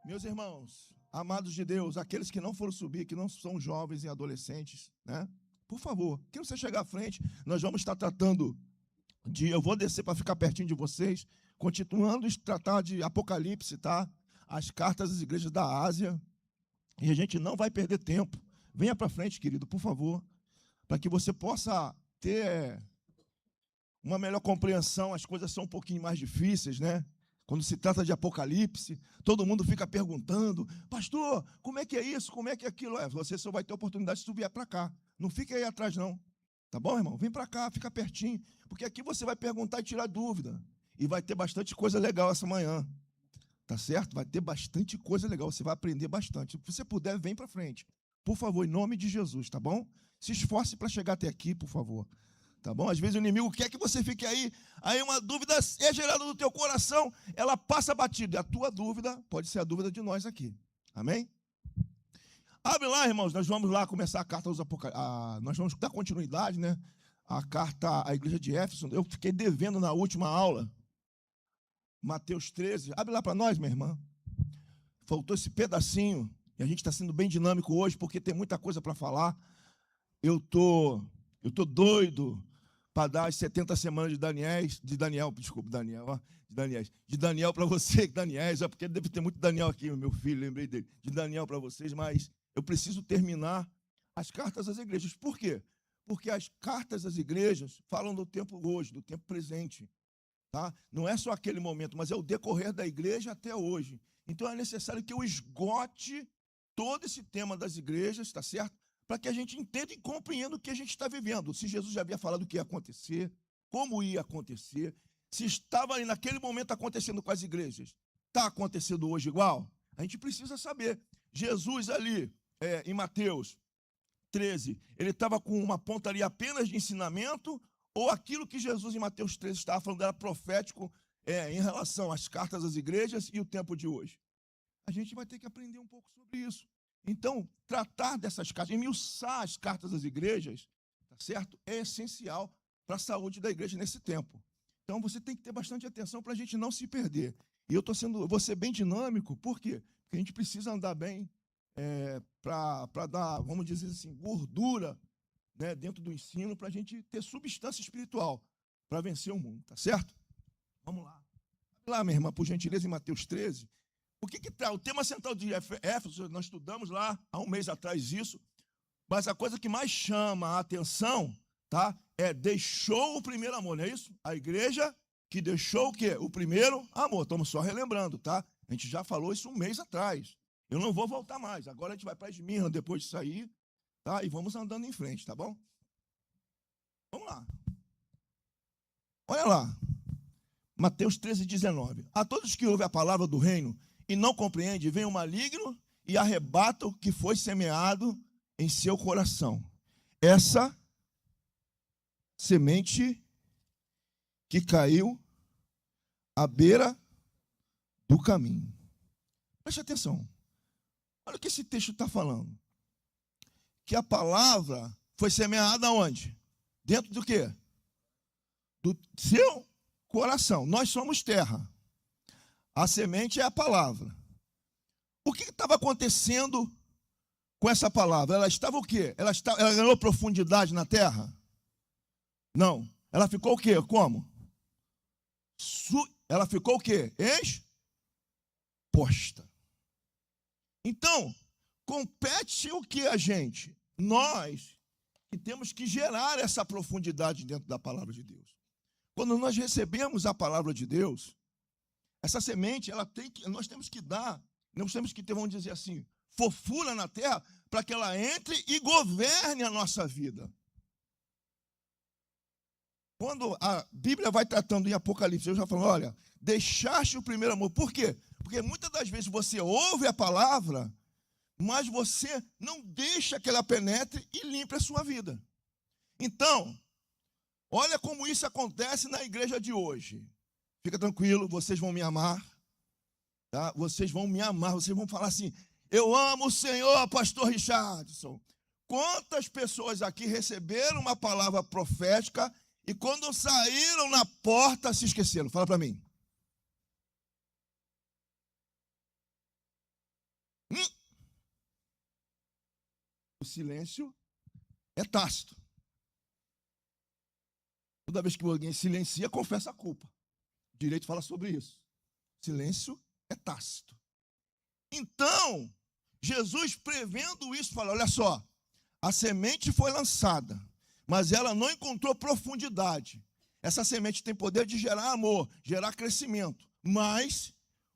Meus irmãos, amados de Deus, aqueles que não foram subir, que não são jovens e adolescentes, né? Por favor, que você chegar à frente, nós vamos estar tratando eu vou descer para ficar pertinho de vocês, continuando a tratar de Apocalipse, tá? As cartas às igrejas da Ásia, e a gente não vai perder tempo. Venha para frente, querido, por favor, para que você possa ter uma melhor compreensão. As coisas são um pouquinho mais difíceis, né? Quando se trata de Apocalipse, todo mundo fica perguntando: pastor, como é que é isso? Como é que é aquilo? Você só vai ter oportunidade se tu vier para cá. Não fique aí atrás, não. Tá bom, irmão? Vem para cá, fica pertinho, porque aqui você vai perguntar e tirar dúvida. E vai ter bastante coisa legal essa manhã. Tá certo? Vai ter bastante coisa legal, você vai aprender bastante. Se você puder, vem para frente. Por favor, em nome de Jesus, tá bom? Se esforce para chegar até aqui, por favor. Tá bom? Às vezes o inimigo quer que você fique aí uma dúvida é gerada no teu coração, ela passa batido. E a tua dúvida pode ser a dúvida de nós aqui. Amém? Abre lá, irmãos, nós vamos lá começar a carta aos Apocalipse. Nós vamos dar continuidade, né? A carta à igreja de Éfeso. Eu fiquei devendo na última aula. Mateus 13. Abre lá para nós, minha irmã. Faltou esse pedacinho. E a gente está sendo bem dinâmico hoje, porque tem muita coisa para falar. Eu tô doido para dar as 70 semanas de Daniel para você, Daniel, porque deve ter muito Daniel aqui, meu filho, lembrei dele. De Daniel para vocês, mas eu preciso terminar as cartas às igrejas. Por quê? Porque as cartas às igrejas falam do tempo hoje, do tempo presente. Tá? Não é só aquele momento, mas é o decorrer da igreja até hoje. Então é necessário que eu esgote todo esse tema das igrejas, tá certo? Para que a gente entenda e compreenda o que a gente está vivendo. Se Jesus já havia falado o que ia acontecer, como ia acontecer, se estava ali naquele momento acontecendo com as igrejas, está acontecendo hoje igual? A gente precisa saber. Jesus ali, em Mateus 13, ele estava com uma pontaria apenas de ensinamento, ou aquilo que Jesus em Mateus 13 estava falando era profético em relação às cartas às igrejas e o tempo de hoje? A gente vai ter que aprender um pouco sobre isso. Então, tratar dessas cartas, esmiuçar as cartas às igrejas, tá certo? É essencial para a saúde da igreja nesse tempo. Então, você tem que ter bastante atenção para a gente não se perder. E eu vou ser bem dinâmico, por quê? Porque a gente precisa andar bem para dar, vamos dizer assim, gordura, né, dentro do ensino, para a gente ter substância espiritual para vencer o mundo, tá certo? Vamos lá. Vamos lá, minha irmã, por gentileza, em Mateus 13. O que está? O tema central de Éfeso, nós estudamos lá há um mês atrás isso, mas a coisa que mais chama a atenção, tá, é deixou o primeiro amor, não é isso? A igreja que deixou o quê? O primeiro amor. Estamos só relembrando, tá? A gente já falou isso um mês atrás. Eu não vou voltar mais. Agora a gente vai para Esmirna depois de sair, tá? E vamos andando em frente, tá bom? Vamos lá. Olha lá. Mateus 13, 19. A todos que ouvem a palavra do reino e não compreende, vem o maligno e arrebata o que foi semeado em seu coração. Essa semente que caiu à beira do caminho. Preste atenção. Olha o que esse texto está falando. Que a palavra foi semeada onde? Dentro do quê? Do seu coração. Nós somos terra. A semente é a palavra. O que estava acontecendo com essa palavra? Ela estava o quê? Ela ganhou profundidade na terra? Não. Ela ficou o quê? Como? Ela ficou o quê? Exposta. Então, compete o que a gente? Nós que temos que gerar essa profundidade dentro da palavra de Deus. Quando nós recebemos a palavra de Deus, essa semente, nós temos que dar, nós temos que ter, vamos dizer assim, fofura na terra, para que ela entre e governe a nossa vida. Quando a Bíblia vai tratando em Apocalipse, eu já falo, olha, deixaste o primeiro amor. Por quê? Porque muitas das vezes você ouve a palavra, mas você não deixa que ela penetre e limpe a sua vida. Então, olha como isso acontece na igreja de hoje. Fica tranquilo, vocês vão me amar, tá? Vocês vão me amar, vocês vão falar assim, eu amo o Senhor, pastor Richardson. Quantas pessoas aqui receberam uma palavra profética e quando saíram na porta se esqueceram? Fala para mim. silêncio é tácito. Toda vez que alguém silencia, confessa a culpa. O direito fala sobre isso. Silêncio é tácito. Então, Jesus, prevendo isso, fala: olha só, a semente foi lançada, mas ela não encontrou profundidade. Essa semente tem poder de gerar amor, gerar crescimento, mas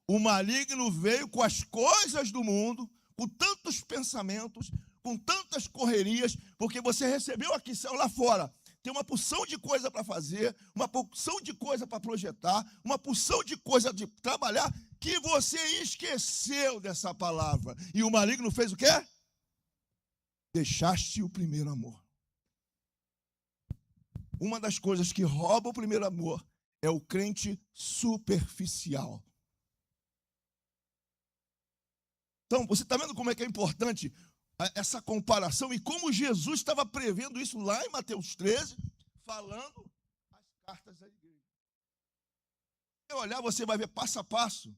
o maligno veio com as coisas do mundo, com tantos pensamentos, com tantas correrias, porque você recebeu aqui, saiu lá fora. Tem uma porção de coisa para fazer, uma porção de coisa para projetar, uma porção de coisa de trabalhar, que você esqueceu dessa palavra. E o maligno fez o quê? Deixaste o primeiro amor. Uma das coisas que rouba o primeiro amor é o crente superficial. Então, você está vendo como é que é importante essa comparação e como Jesus estava prevendo isso lá em Mateus 13, falando as cartas da igreja. Se você olhar, você vai ver passo a passo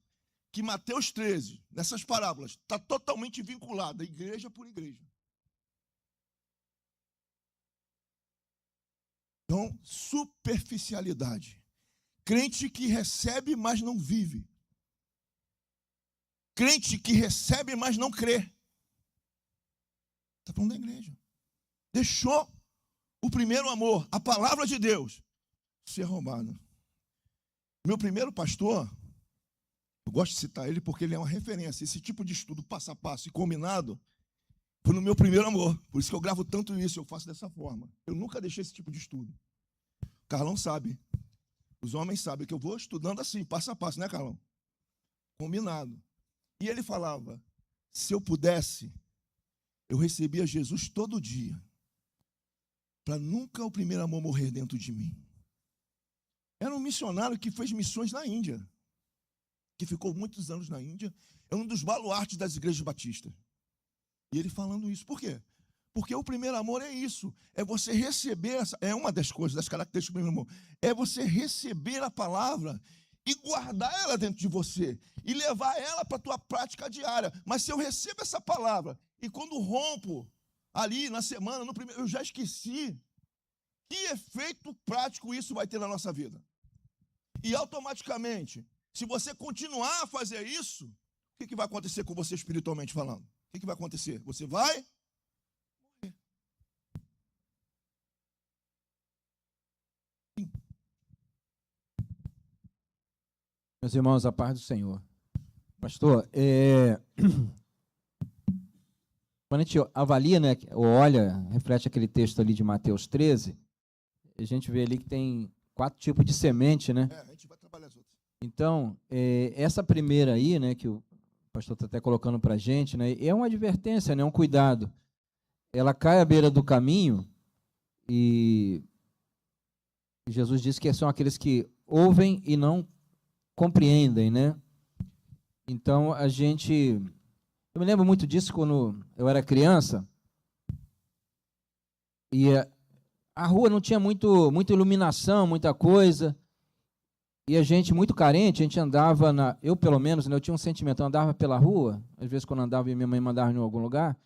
que Mateus 13, nessas parábolas, está totalmente vinculado, igreja por igreja. Então, superficialidade. Crente que recebe, mas não vive. Crente que recebe, mas não crê. Está falando da igreja. Deixou o primeiro amor, a palavra de Deus, ser roubado. Meu primeiro pastor, eu gosto de citar ele porque ele é uma referência. Esse tipo de estudo passo a passo e combinado foi no meu primeiro amor. Por isso que eu gravo tanto isso, eu faço dessa forma. Eu nunca deixei esse tipo de estudo. O Carlão sabe. Os homens sabem que eu vou estudando assim, passo a passo, né, Carlão? Combinado. E ele falava: se eu pudesse, eu recebia Jesus todo dia, para nunca o primeiro amor morrer dentro de mim. Era um missionário que fez missões na Índia, que ficou muitos anos na Índia, é um dos baluartes das igrejas batistas. E ele falando isso. Por quê? Porque o primeiro amor é isso, é você receber, é uma das coisas, das características do primeiro amor, é você receber a palavra e guardar ela dentro de você, e levar ela para a tua prática diária. Mas se eu recebo essa palavra, e quando rompo, ali na semana, no primeiro, eu já esqueci, que efeito prático isso vai ter na nossa vida? E automaticamente, se você continuar a fazer isso, o que vai acontecer com você espiritualmente falando? O que vai acontecer? Você vai morrer. Meus irmãos, a paz do Senhor. Pastor, quando a gente avalia, né, ou olha, reflete aquele texto ali de Mateus 13, a gente vê ali que tem 4 tipos de semente, né? A gente vai trabalhar as outras. Então, essa primeira aí, né, que o pastor está até colocando para a gente, né, é uma advertência, né, um cuidado. Ela cai à beira do caminho e Jesus disse que são aqueles que ouvem e não compreendem, né? Então, eu me lembro muito disso quando eu era criança, e a rua não tinha muita iluminação, muita coisa, e a gente, muito carente, a gente andava, eu pelo menos, né, eu tinha um sentimento, eu andava pela rua, às vezes quando andava e minha mãe mandava em algum lugar,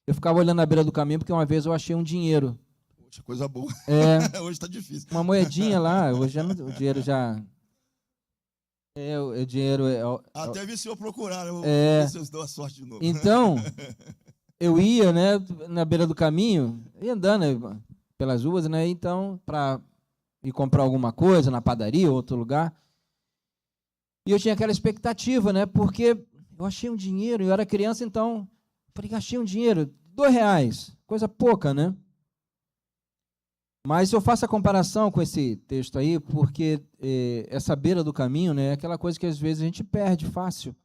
eu ficava olhando na beira do caminho, porque uma vez eu achei um dinheiro. Poxa, coisa boa. Hoje está difícil. Uma moedinha lá, hoje o dinheiro já... o dinheiro... Até vi se eu procurar, eu vou ver se eu dou a sorte de novo. Então, eu ia, né, na beira do caminho, ia andando, né, pelas ruas, né, então, para ir comprar alguma coisa na padaria ou outro lugar. E eu tinha aquela expectativa, né, porque eu achei um dinheiro, eu era criança, então, falei, achei um dinheiro, R$2, coisa pouca, né? Mas eu faço a comparação com esse texto aí, porque essa beira do caminho, né, é aquela coisa que às vezes a gente perde fácil,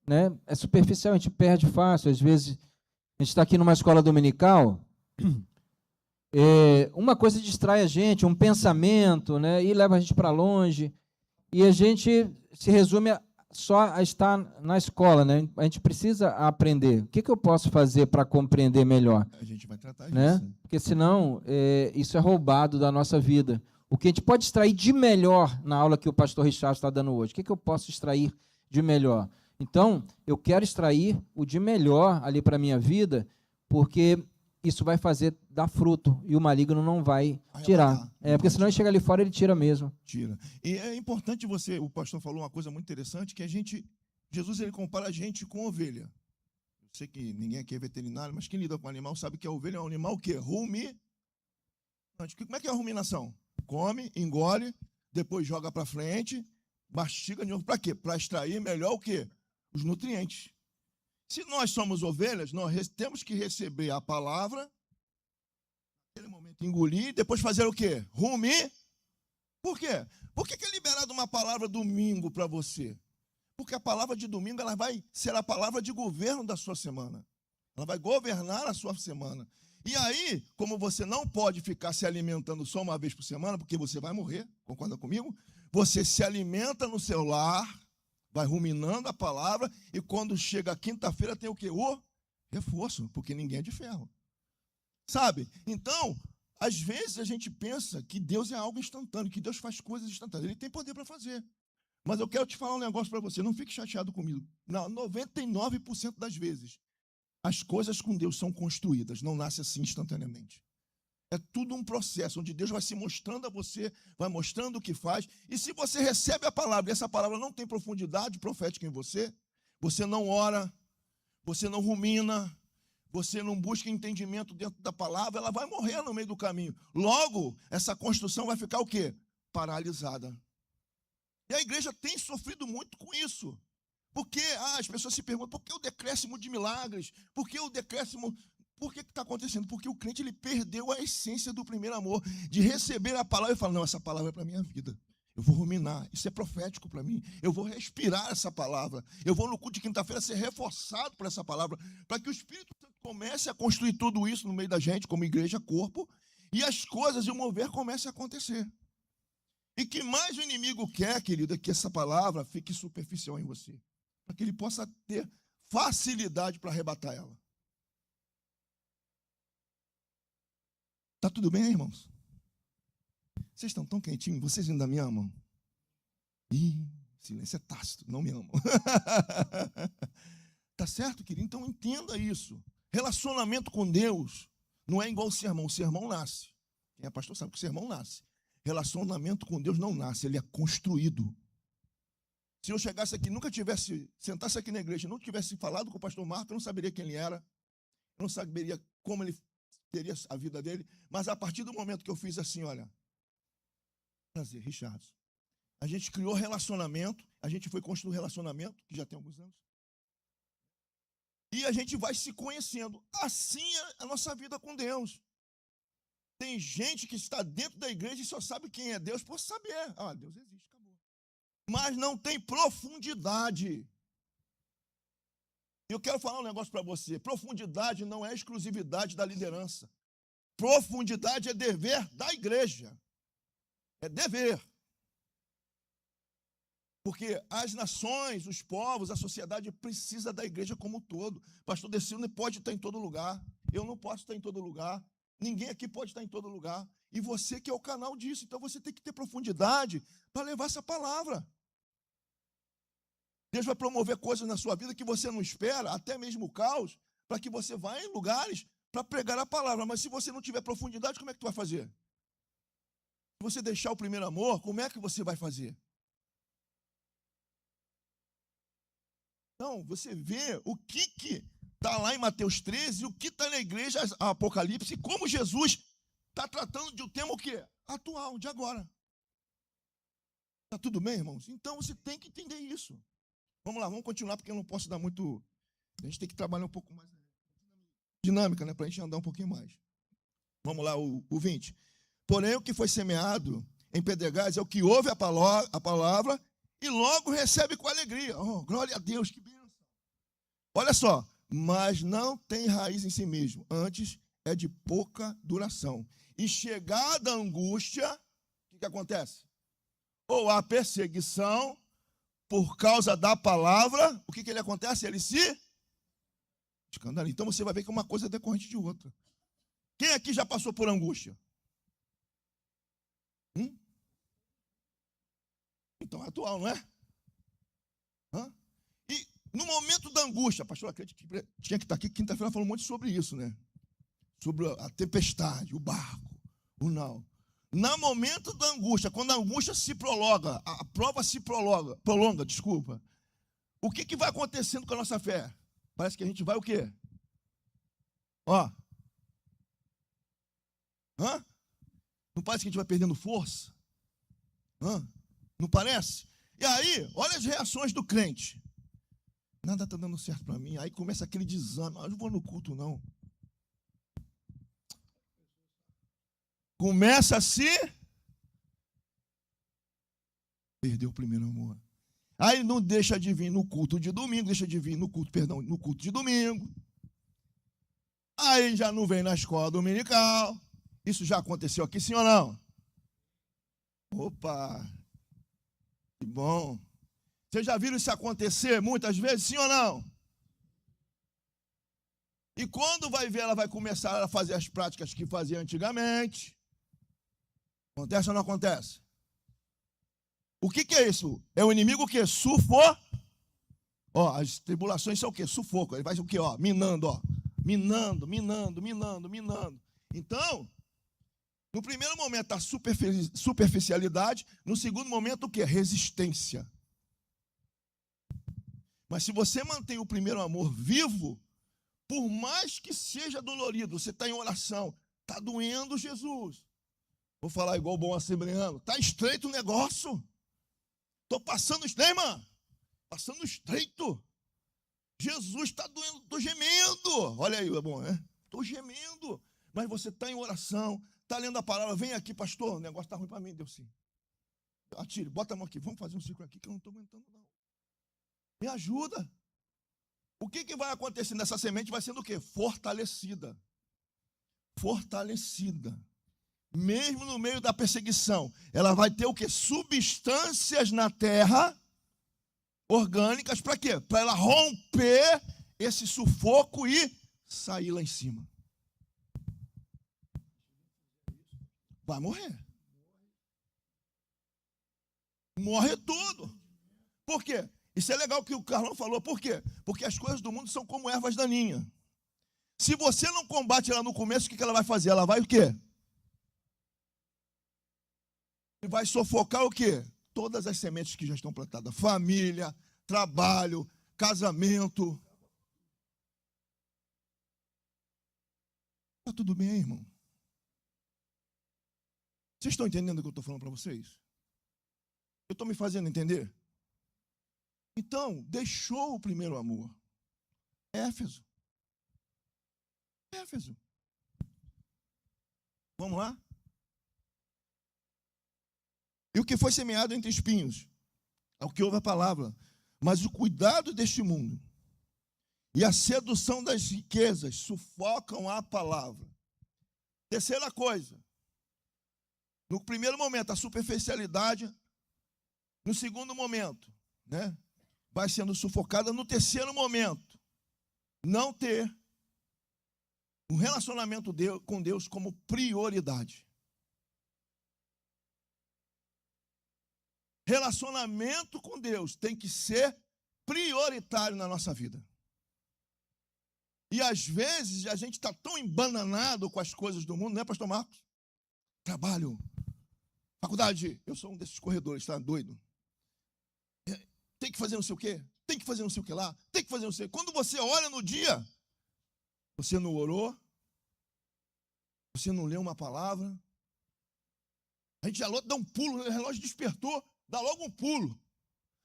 né? É superficial, a gente perde fácil. Às vezes a gente está aqui numa escola dominical, uma coisa distrai a gente, um pensamento, né, e leva a gente para longe, e a gente se resume só a estar na escola, né? A gente precisa aprender. O que eu posso fazer para compreender melhor? A gente vai tratar disso. Né? Porque senão isso é roubado da nossa vida. O que a gente pode extrair de melhor na aula que o pastor Richard está dando hoje? O que eu posso extrair de melhor? Então, eu quero extrair o de melhor ali para a minha vida, porque isso vai fazer dar fruto e o maligno não vai tirar. Arrebatar. Porque senão ele chega ali fora, ele tira mesmo. Tira. E é importante o pastor falou uma coisa muito interessante, que Jesus ele compara a gente com ovelha. Eu sei que ninguém aqui é veterinário, mas quem lida com animal sabe que a ovelha é um animal o quê? Ruminante. Como é que é a ruminação? Come, engole, depois joga para frente, mastiga de novo. Para quê? Para extrair melhor o quê? Os nutrientes. Se nós somos ovelhas, nós temos que receber a palavra, naquele momento engolir, depois fazer o quê? Rumir. Por quê? Por que é liberado uma palavra domingo para você? Porque a palavra de domingo ela vai ser a palavra de governo da sua semana. Ela vai governar a sua semana. E aí, como você não pode ficar se alimentando só uma vez por semana, porque você vai morrer, concorda comigo? Você se alimenta no seu lar, vai ruminando a palavra, e quando chega a quinta-feira tem o quê? O reforço, porque ninguém é de ferro. Sabe? Então, às vezes a gente pensa que Deus é algo instantâneo, que Deus faz coisas instantâneas. Ele tem poder para fazer. Mas eu quero te falar um negócio para você, não fique chateado comigo. Não, 99% das vezes, as coisas com Deus são construídas, não nasce assim instantaneamente. É tudo um processo, onde Deus vai se mostrando a você, vai mostrando o que faz. E se você recebe a palavra, e essa palavra não tem profundidade profética em você, você não ora, você não rumina, você não busca entendimento dentro da palavra, ela vai morrer no meio do caminho. Logo, essa construção vai ficar o quê? Paralisada. E a igreja tem sofrido muito com isso. Porque as pessoas se perguntam, por que o decréscimo de milagres? Por que o decréscimo... Por que está acontecendo? Porque o crente ele perdeu a essência do primeiro amor, de receber a palavra e falar, não, essa palavra é para a minha vida. Eu vou ruminar, isso é profético para mim. Eu vou respirar essa palavra. Eu vou no culto de quinta-feira ser reforçado por essa palavra, para que o Espírito Santo comece a construir tudo isso no meio da gente, como igreja, corpo, e as coisas e o mover comecem a acontecer. E que mais o inimigo quer, querido, é que essa palavra fique superficial em você, para que ele possa ter facilidade para arrebatar ela. Está tudo bem, irmãos? Vocês estão tão quentinhos? Vocês ainda me amam? Ih, silêncio é tácito, não me amam. Tá certo, querido? Então entenda isso. Relacionamento com Deus não é igual o sermão. O sermão nasce. Quem é pastor sabe que o sermão nasce. Relacionamento com Deus não nasce, ele é construído. Se eu chegasse aqui, sentasse aqui na igreja, não tivesse falado com o pastor Marco, eu não saberia quem ele era, eu não saberia como ele teria a vida dele, mas a partir do momento que eu fiz assim, olha, prazer, Richardson, a gente criou relacionamento, a gente foi construir relacionamento, que já tem alguns anos, e a gente vai se conhecendo. Assim é a nossa vida com Deus. Tem gente que está dentro da igreja e só sabe quem é Deus por saber. Ah, Deus existe, acabou. Mas não tem profundidade. Eu quero falar um negócio para você. Profundidade não é exclusividade da liderança. Profundidade é dever da igreja. É dever. Porque as nações, os povos, a sociedade precisa da igreja como um todo. Pastor Decilno pode estar em todo lugar. Eu não posso estar em todo lugar. Ninguém aqui pode estar em todo lugar. E você que é o canal disso. Então você tem que ter profundidade para levar essa palavra. Deus vai promover coisas na sua vida que você não espera, até mesmo o caos, para que você vá em lugares para pregar a palavra. Mas se você não tiver profundidade, como é que tu vai fazer? Se você deixar o primeiro amor, como é que você vai fazer? Então, você vê o que está lá em Mateus 13, o que está na igreja, Apocalipse, e como Jesus está tratando de um tema o quê? Atual, de agora. Está tudo bem, irmãos? Então, você tem que entender isso. Vamos lá, vamos continuar, porque eu não posso dar muito... A gente tem que trabalhar um pouco mais dinâmica, né? Para a gente andar um pouquinho mais. Vamos lá, o 20. Porém, o que foi semeado em pedregais é o que ouve a palavra e logo recebe com alegria. Oh, glória a Deus, que bênção. Olha só, mas não tem raiz em si mesmo. Antes, é de pouca duração. E chegada a angústia, o que acontece? Ou a perseguição... Por causa da palavra, o que ele acontece? Ele se escandaliza. Então você vai ver que uma coisa é decorrente de outra. Quem aqui já passou por angústia? Então é atual, não é? E no momento da angústia, a pastora Cleide tinha que estar aqui, quinta-feira falou um monte sobre isso, né? sobre a tempestade, o barco, o não. No momento da angústia, quando a angústia se prolonga, a prova se prolonga, desculpa. O que vai acontecendo com a nossa fé? Parece que a gente vai o quê? Ó. Hã? Não parece que a gente vai perdendo força? Hã? Não parece? E aí, olha as reações do crente. Nada está dando certo para mim. Aí começa aquele desânimo. Eu não vou no culto, não. Começa a se perder o primeiro amor. Aí não deixa de vir no culto de domingo, deixa de vir no culto de domingo. Aí já não vem na escola dominical. Isso já aconteceu aqui, sim ou não? Opa, que bom. Vocês já viram isso acontecer muitas vezes, sim ou não? E quando vai ver, ela vai começar a fazer as práticas que fazia antigamente. Acontece ou não acontece? O que é isso? É o inimigo o quê? Sufoco. Ó, as tribulações são o quê? Sufoco. Ele vai o quê? Ó, minando, ó. Minando. Então, no primeiro momento, a superficialidade. No segundo momento, o quê? Resistência. Mas se você mantém o primeiro amor vivo, por mais que seja dolorido, você está em oração, está doendo Jesus. Vou falar igual o bom assembleano. Está estreito o negócio. Estou passando estreito, irmã. Passando estreito. Jesus está doendo, estou gemendo. Olha aí, é bom, né? Estou gemendo. Mas você está em oração, está lendo a palavra. Vem aqui, pastor. O negócio está ruim para mim, Deus sim. Atire, bota a mão aqui. Vamos fazer um círculo aqui que eu não estou aguentando, não. Me ajuda. O que vai acontecer nessa semente? Vai sendo o quê? Fortalecida. Fortalecida. Mesmo no meio da perseguição, ela vai ter o quê? Substâncias na terra, orgânicas, para quê? Para ela romper esse sufoco e sair lá em cima. Vai morrer. Morre tudo. Por quê? Isso é legal que o Carlão falou. Por quê? Porque as coisas do mundo são como ervas daninhas. Se você não combate ela no começo, o que ela vai fazer? Ela vai o quê? E vai sufocar o quê? Todas as sementes que já estão plantadas. Família, trabalho, casamento. Está tudo bem aí, irmão? Vocês estão entendendo o que eu estou falando para vocês? Eu estou me fazendo entender? Então, deixou o primeiro amor. Éfeso. Vamos lá? E o que foi semeado entre espinhos? É o que ouve a palavra. Mas o cuidado deste mundo e a sedução das riquezas sufocam a palavra. Terceira coisa. No primeiro momento, a superficialidade. No segundo momento, né, vai sendo sufocada. No terceiro momento, não ter um relacionamento com Deus como prioridade. Relacionamento com Deus tem que ser prioritário na nossa vida. E às vezes a gente está tão embananado com as coisas do mundo, né, pastor Marcos? Trabalho, faculdade, eu sou um desses corredores, tá doido? Tem que fazer não sei o quê, tem que fazer não sei o que lá, tem que fazer não sei o quê. Quando você olha no dia, você não orou, você não leu uma palavra, a gente já dá um pulo, o relógio despertou, dá logo um pulo.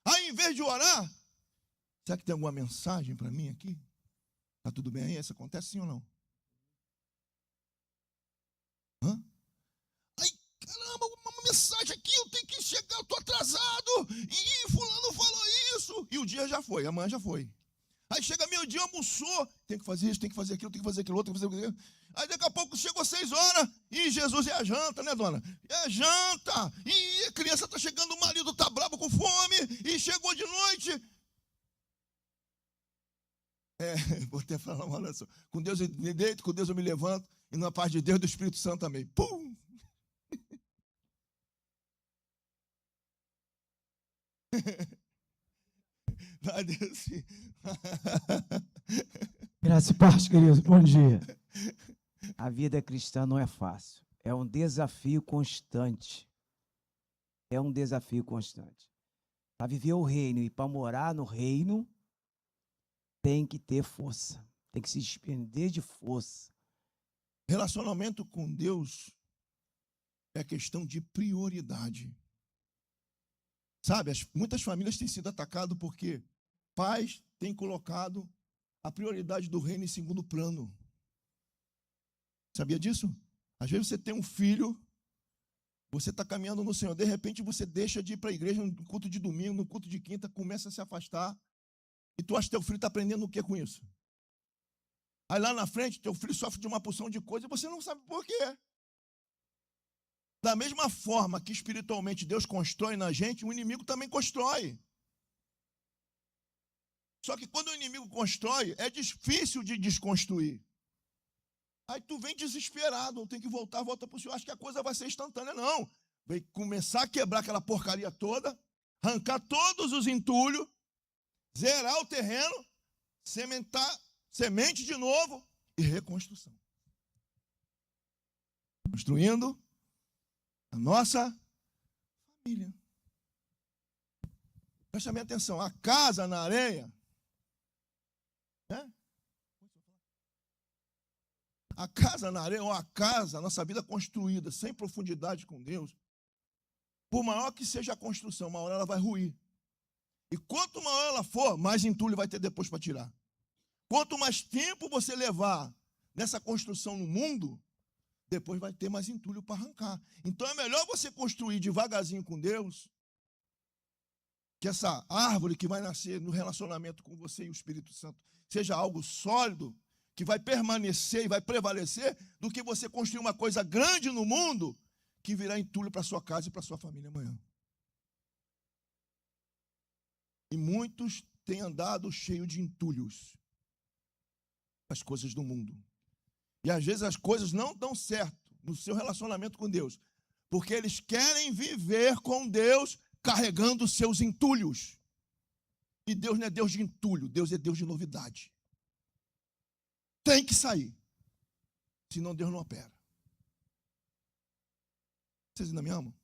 Aí, em vez de orar, será que tem alguma mensagem para mim aqui? Está tudo bem aí? Isso acontece sim ou não? Hã? Ai, caramba, uma mensagem aqui, eu tenho que chegar, eu estou atrasado. E fulano falou isso. E o dia já foi, amanhã já foi. Aí chega meio-dia, almoçou. Tem que fazer isso, tem que fazer aquilo, tem que fazer aquilo outro, tem que fazer aquilo. Aí daqui a pouco chegou 6 horas. E Jesus é a janta, né, dona? É a janta. E a criança está chegando, o marido está bravo com fome. E chegou de noite. Vou até falar uma oração. Com Deus eu me deito, com Deus eu me levanto. E na paz de Deus e do Espírito Santo também. Pum! Graça e paz, querido. Bom dia. A vida cristã não é fácil. É um desafio constante. É um desafio constante. Para viver o reino e para morar no reino, tem que ter força. Tem que se despender de força. Relacionamento com Deus é questão de prioridade. Sabe, muitas famílias têm sido atacadas porque pais têm colocado a prioridade do reino em segundo plano. Sabia disso? Às vezes você tem um filho, você está caminhando no Senhor, de repente você deixa de ir para a igreja no culto de domingo, no culto de quinta, começa a se afastar, e tu acha que teu filho está aprendendo o que com isso? Aí lá na frente, teu filho sofre de uma porção de coisa e você não sabe por quê. Da mesma forma que espiritualmente Deus constrói na gente, o inimigo também constrói. Só que quando o inimigo constrói, é difícil de desconstruir. Aí tu vem desesperado, tem que volta para o Senhor, acho que a coisa vai ser instantânea. Não, vai começar a quebrar aquela porcaria toda, arrancar todos os entulhos, zerar o terreno, sementar semente de novo e reconstrução. Construindo a nossa família. Presta minha atenção, a casa na areia, né? A casa na areia, ou a casa, a nossa vida construída sem profundidade com Deus, por maior que seja a construção, uma hora ela vai ruir. E quanto maior ela for, mais entulho vai ter depois para tirar. Quanto mais tempo você levar nessa construção no mundo, depois vai ter mais entulho para arrancar. Então é melhor você construir devagarzinho com Deus, que essa árvore que vai nascer no relacionamento com você e o Espírito Santo seja algo sólido, que vai permanecer e vai prevalecer, do que você construir uma coisa grande no mundo, que virá entulho para sua casa e para sua família amanhã. E muitos têm andado cheios de entulhos, as coisas do mundo. E às vezes as coisas não dão certo no seu relacionamento com Deus, porque eles querem viver com Deus carregando os seus entulhos. E Deus não é Deus de entulho, Deus é Deus de novidade. Tem que sair, senão Deus não opera. Vocês ainda me amam?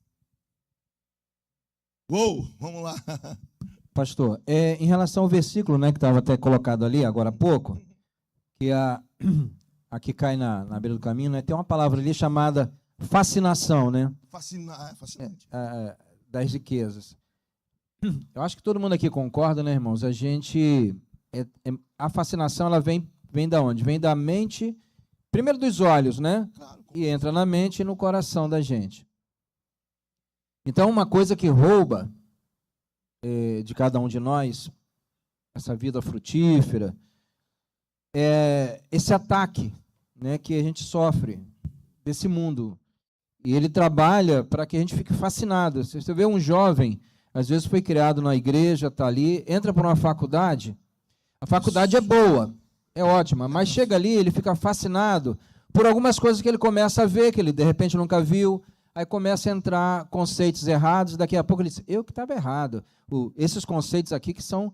Uou, vamos lá. Pastor, em relação ao versículo, né, que estava até colocado ali agora há pouco, que aqui cai na beira do caminho, né, tem uma palavra ali chamada fascinação, né? Fascinante. Das riquezas. Eu acho que todo mundo aqui concorda, né, irmãos? A fascinação, ela vem da onde? Vem da mente, primeiro dos olhos, né? Claro. E entra na mente e no coração da gente. Então, uma coisa que rouba de cada um de nós, essa vida frutífera, é esse ataque, né, que a gente sofre desse mundo. E ele trabalha para que a gente fique fascinado. Se você vê um jovem, às vezes foi criado na igreja, está ali, entra para uma faculdade, a faculdade é boa, é ótima, mas chega ali, ele fica fascinado por algumas coisas que ele começa a ver, que ele de repente nunca viu, aí começa a entrar conceitos errados, daqui a pouco ele diz, eu que estava errado, esses conceitos aqui que são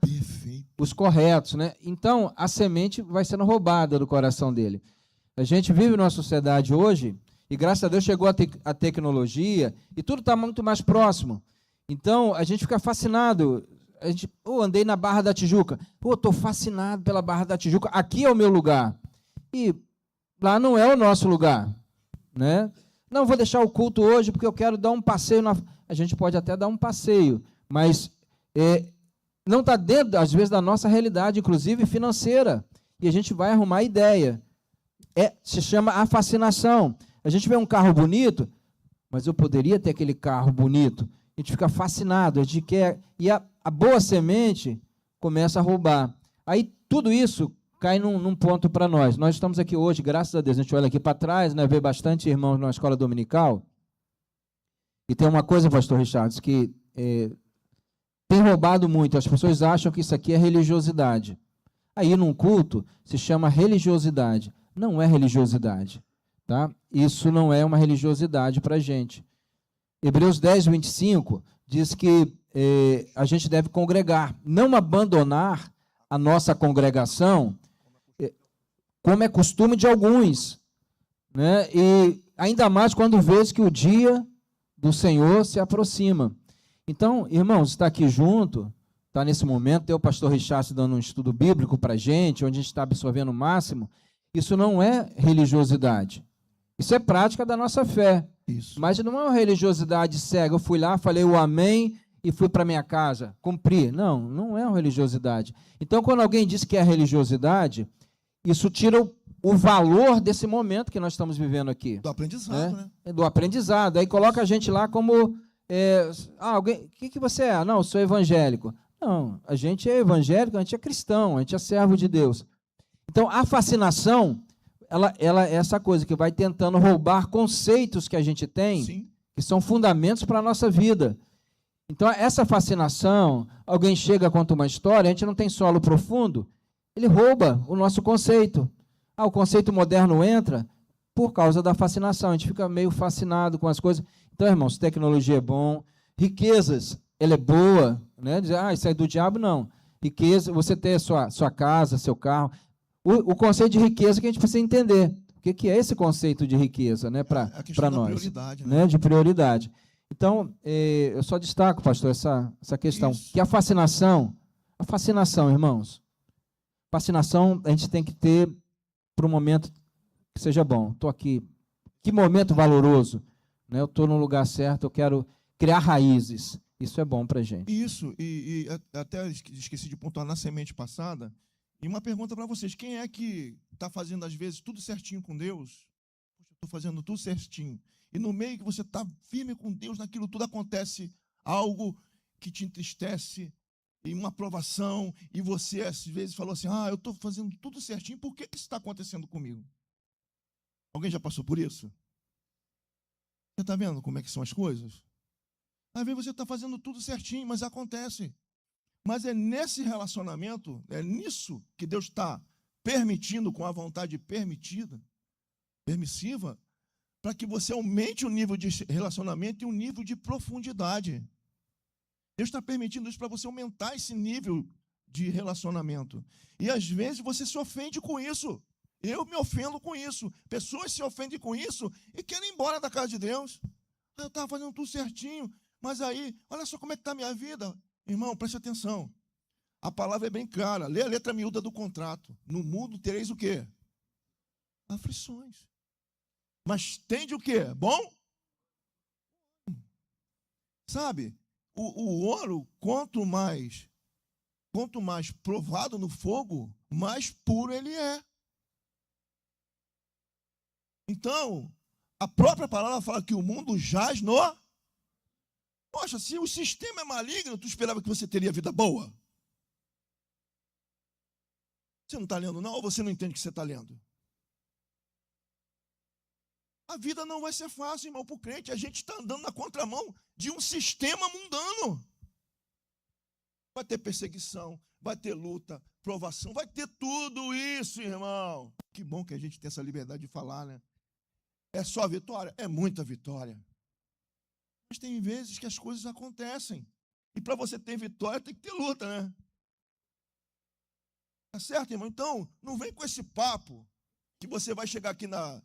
os corretos, né? Então, a semente vai sendo roubada do coração dele. A gente vive numa sociedade hoje, e graças a Deus chegou a tecnologia, e tudo está muito mais próximo. Então, a gente fica fascinado. Andei na Barra da Tijuca. Estou fascinado pela Barra da Tijuca. Aqui é o meu lugar. E lá não é o nosso lugar, né? Não, vou deixar o culto hoje porque eu quero dar um passeio. A gente pode até dar um passeio, mas não está dentro, às vezes, da nossa realidade, inclusive financeira. E a gente vai arrumar ideia. Se chama a fascinação. A gente vê um carro bonito, mas eu poderia ter aquele carro bonito. A gente fica fascinado, a gente quer, e a boa semente começa a roubar. Aí tudo isso cai num ponto para nós. Nós estamos aqui hoje, graças a Deus, a gente olha aqui para trás, né, vê bastante irmãos na escola dominical, e tem uma coisa, pastor Richards, que tem roubado muito, as pessoas acham que isso aqui é religiosidade. Aí num culto se chama religiosidade. Não é religiosidade, tá? Isso não é uma religiosidade para a gente. Hebreus 10, 25 diz que a gente deve congregar, não abandonar a nossa congregação, como é costume de alguns, né? E ainda mais quando vês que o dia do Senhor se aproxima. Então, irmãos, está aqui junto, está nesse momento, tem o pastor Richard dando um estudo bíblico para a gente, onde a gente está absorvendo o máximo. Isso não é religiosidade. Isso é prática da nossa fé. Isso. Mas não é uma religiosidade cega. Eu fui lá, falei o amém e fui para minha casa, cumpri. Não, não é uma religiosidade. Então, quando alguém diz que é religiosidade, isso tira o valor desse momento que nós estamos vivendo aqui. Do aprendizado, né? Do aprendizado. Aí coloca a gente lá como... alguém, o que você é? Não, eu sou evangélico. Não, a gente é evangélico, a gente é cristão, a gente é servo de Deus. Então, a fascinação, ela é essa coisa que vai tentando roubar conceitos que a gente tem, Sim. que são fundamentos para a nossa vida. Então, essa fascinação, alguém chega, conta uma história, a gente não tem solo profundo, ele rouba o nosso conceito. O conceito moderno entra por causa da fascinação, a gente fica meio fascinado com as coisas. Então, irmãos, tecnologia é bom, riquezas, ela é boa, né? Dizer, isso é do diabo, não. Riqueza, você ter sua casa, seu carro. O conceito de riqueza que a gente precisa entender. O que é esse conceito de riqueza, né, para nós? Prioridade, né? De prioridade. Então, eu só destaco, pastor, essa questão. Isso. Que a fascinação, irmãos, fascinação a gente tem que ter para um momento que seja bom. Estou aqui. Que momento valoroso. Né? Eu estou no lugar certo, eu quero criar raízes. Isso é bom para a gente. Isso, e até esqueci de pontuar na semente passada. E uma pergunta para vocês: quem é que está fazendo, às vezes, tudo certinho com Deus? Poxa, eu estou fazendo tudo certinho. E no meio que você está firme com Deus, naquilo tudo acontece algo que te entristece, e uma provação, e você, às vezes, falou assim: eu estou fazendo tudo certinho, por que isso está acontecendo comigo? Alguém já passou por isso? Você está vendo como é que são as coisas? Às vezes você está fazendo tudo certinho, mas acontece. Mas é nesse relacionamento, é nisso que Deus está permitindo, com a vontade permissiva, para que você aumente o nível de relacionamento e o nível de profundidade. Deus está permitindo isso para você aumentar esse nível de relacionamento. E às vezes você se ofende com isso. Eu me ofendo com isso. Pessoas se ofendem com isso e querem ir embora da casa de Deus. Eu estava fazendo tudo certinho, mas aí, olha só como é que está a minha vida. Irmão, preste atenção. A palavra é bem clara. Lê a letra miúda do contrato. No mundo tereis o quê? Aflições. Mas tende o quê? Bom? Sabe, o ouro, quanto mais provado no fogo, mais puro ele é. Então, a própria palavra fala que o mundo jaz no... Poxa, se o sistema é maligno, tu esperava que você teria vida boa? Você não está lendo, não? Ou você não entende o que você está lendo? A vida não vai ser fácil, irmão, para o crente. A gente está andando na contramão de um sistema mundano. Vai ter perseguição, vai ter luta, provação, vai ter tudo isso, irmão. Que bom que a gente tem essa liberdade de falar, né? É só vitória? É muita vitória. Mas tem vezes que as coisas acontecem. E para você ter vitória, tem que ter luta, né? Tá certo, irmão? Então, não vem com esse papo que você vai chegar aqui na...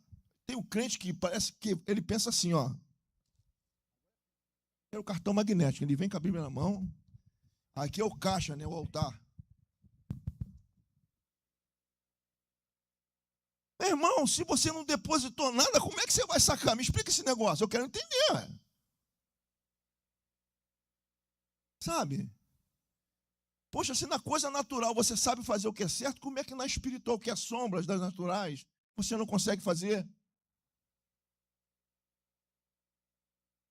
Tem um crente que parece que ele pensa assim, ó. É o cartão magnético. Ele vem com a Bíblia na mão. Aqui é o caixa, né? O altar. Meu irmão, se você não depositou nada, como é que você vai sacar? Me explica esse negócio. Eu quero entender, ué. Sabe? Poxa, se na coisa natural você sabe fazer o que é certo, como é que na espiritual, que é sombras das naturais, você não consegue fazer?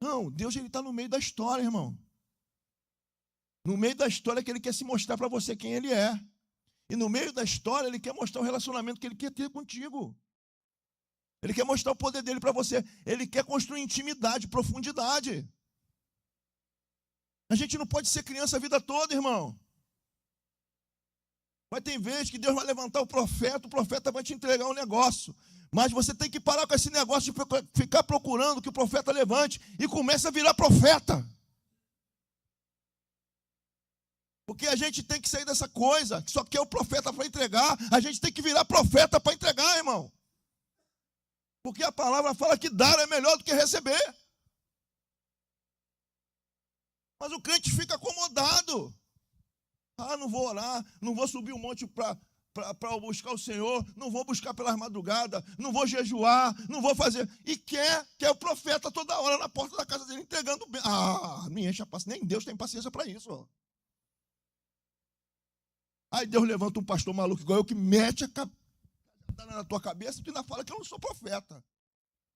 Não, Deus está no meio da história, irmão. No meio da história que Ele quer se mostrar para você quem Ele é. E no meio da história Ele quer mostrar o relacionamento que Ele quer ter contigo. Ele quer mostrar o poder dEle para você. Ele quer construir intimidade, profundidade. A gente não pode ser criança a vida toda, irmão. Vai ter vezes que Deus vai levantar o profeta vai te entregar um negócio. Mas você tem que parar com esse negócio de ficar procurando que o profeta levante e comece a virar profeta. Porque a gente tem que sair dessa coisa, que só quer o profeta para entregar. A gente tem que virar profeta para entregar, irmão. Porque a palavra fala que dar é melhor do que receber. Mas o crente fica acomodado. Ah, não vou orar, não vou subir um monte para buscar o Senhor, não vou buscar pelas madrugadas, não vou jejuar, não vou fazer. E quer o profeta toda hora na porta da casa dele entregando bem. Ah, me enche a paciência. Nem Deus tem paciência para isso. Ó. Aí Deus levanta um pastor maluco igual eu que mete a na tua cabeça e tu ainda fala que eu não sou profeta.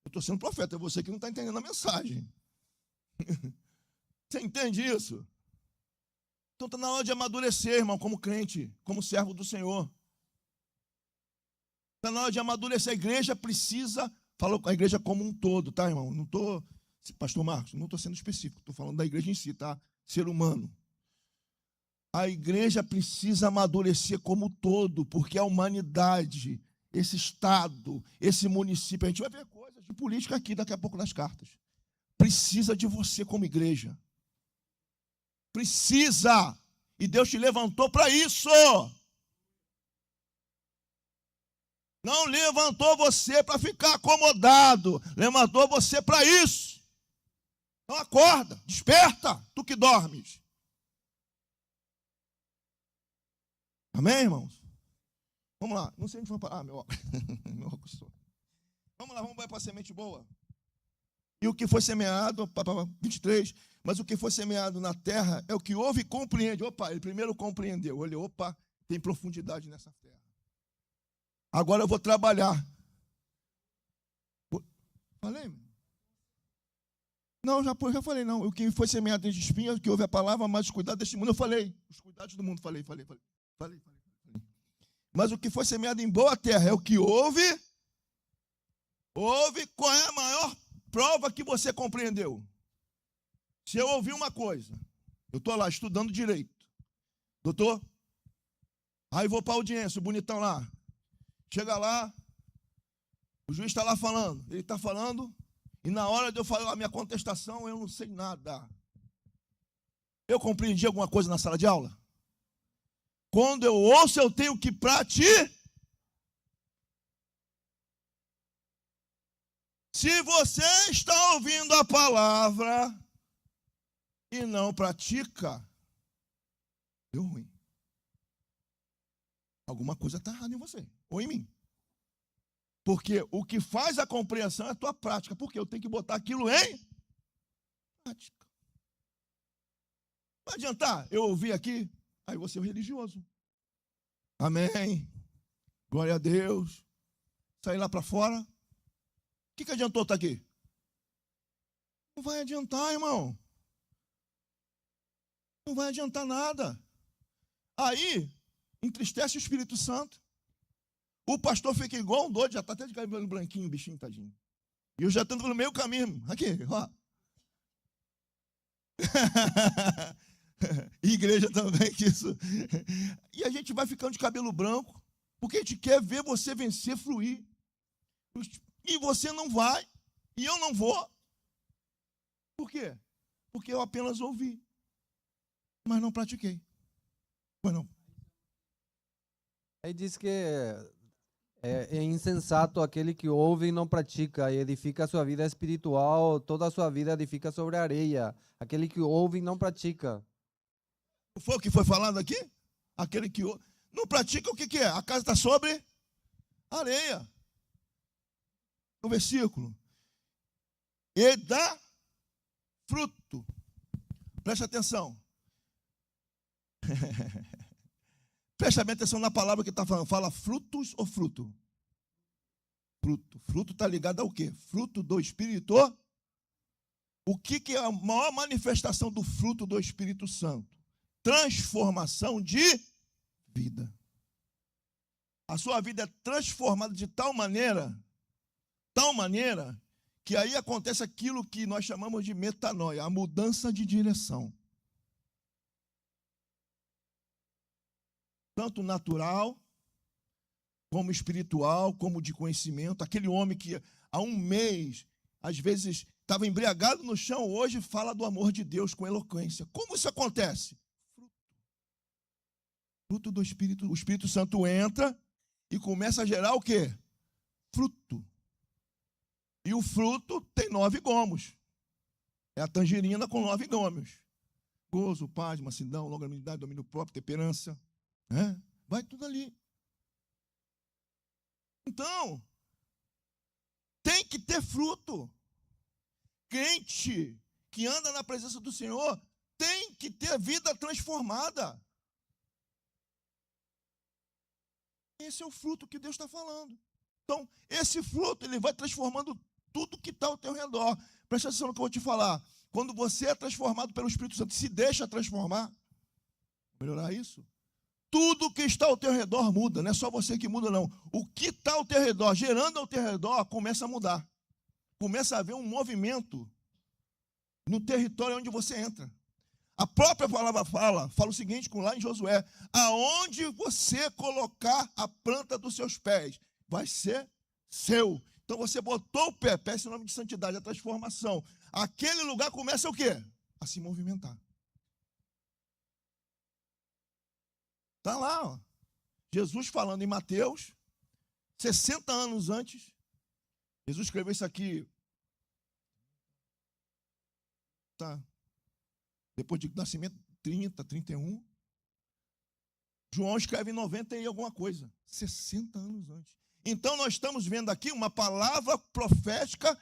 Eu estou sendo profeta, é você que não está entendendo a mensagem. Você entende isso? Então está na hora de amadurecer, irmão, como crente, como servo do Senhor. Está na hora de amadurecer. A igreja precisa, falou com a igreja como um todo, tá, irmão? Não estou, pastor Marcos, não estou sendo específico, estou falando da igreja em si, tá? Ser humano. A igreja precisa amadurecer como um todo, porque a humanidade, esse estado, esse município, a gente vai ver coisas de política aqui daqui a pouco nas cartas. Precisa de você como igreja. Precisa. E Deus te levantou para isso. Não levantou você para ficar acomodado. Levantou você para isso. Então acorda, desperta, tu que dormes. Amém, irmãos? Vamos lá. Não sei onde foi parar. Ah, meu óculos. Meu óculos. Vamos lá, vamos para a semente boa. E o que foi semeado, 23, mas o que foi semeado na terra é o que ouve e compreende. Opa, ele primeiro compreendeu. Olha, opa, tem profundidade nessa terra. Agora eu vou trabalhar. Falei? Não, já falei, não. O que foi semeado de espinhos, o que ouve a palavra, mas os cuidados deste mundo, eu falei. Os cuidados do mundo, falei. Mas o que foi semeado em boa terra é o que ouve. Qual é a maior prova que você compreendeu? Se eu ouvir uma coisa, eu estou lá estudando direito, doutor, aí vou para a audiência, o bonitão lá, chega lá, o juiz está lá falando, ele está falando, e na hora de eu falar a minha contestação, eu não sei nada. Eu compreendi alguma coisa na sala de aula? Quando eu ouço, eu tenho que praticar. Se você está ouvindo a palavra e não pratica, deu ruim. Alguma coisa está errada em você, ou em mim. Porque o que faz a compreensão é a tua prática. Porque eu tenho que botar aquilo em prática. Não adiantar eu ouvir aqui, aí você é religioso. Amém. Glória a Deus. Sair lá para fora. O que adiantou estar aqui? Não vai adiantar, irmão. Não vai adiantar nada. Aí, entristece o Espírito Santo. O pastor fica igual um doido, já está até de cabelo branquinho, bichinho, tadinho. E eu já estou no meio caminho. Aqui, ó. Igreja também, que isso. E a gente vai ficando de cabelo branco, porque a gente quer ver você vencer, fluir. E você não vai, e eu não vou. Por quê? Porque eu apenas ouvi, mas não pratiquei. Pois não. Aí diz que é insensato aquele que ouve e não pratica, e edifica a sua vida espiritual, toda a sua vida edifica sobre a areia. Aquele que ouve e não pratica. Não foi o que foi falado aqui? Aquele que ouve. Não pratica, o que é? A casa está sobre areia. O versículo. E dá fruto. Preste atenção. Preste bem atenção na palavra que está falando. Fala frutos ou fruto? Fruto. Fruto está ligado ao quê? Fruto do Espírito. O que é a maior manifestação do fruto do Espírito Santo? Transformação de vida. A sua vida é transformada de tal maneira que aí acontece aquilo que nós chamamos de metanoia, a mudança de direção. Tanto natural, como espiritual, como de conhecimento. Aquele homem que há um mês, às vezes, estava embriagado no chão, hoje fala do amor de Deus com eloquência. Como isso acontece? Fruto do Espírito. O Espírito Santo entra e começa a gerar o quê? Fruto. E o fruto tem 9 gomos. É a tangerina com 9 gomos. Gozo, paz, mansidão, longanimidade, domínio próprio, temperança. Né? Vai tudo ali. Então, tem que ter fruto. Crente que anda na presença do Senhor tem que ter vida transformada. Esse é o fruto que Deus está falando. Então, esse fruto, ele vai transformando tudo que está ao teu redor. Presta atenção no que eu vou te falar. Quando você é transformado pelo Espírito Santo, se deixa transformar, melhorar isso, tudo que está ao teu redor muda. Não é só você que muda, não. O que está ao teu redor, gerando ao teu redor, começa a mudar. Começa a haver um movimento no território onde você entra. A própria palavra fala o seguinte, lá em Josué: aonde você colocar a planta dos seus pés, vai ser seu. Então você botou o pé, esse nome de santidade, a transformação. Aquele lugar começa o quê? A se movimentar. Está lá, ó. Jesus falando em Mateus, 60 anos antes, Jesus escreveu isso aqui, tá? Depois de nascimento, 30, 31. João escreve em 90 e alguma coisa, 60 anos antes. Então nós estamos vendo aqui uma palavra profética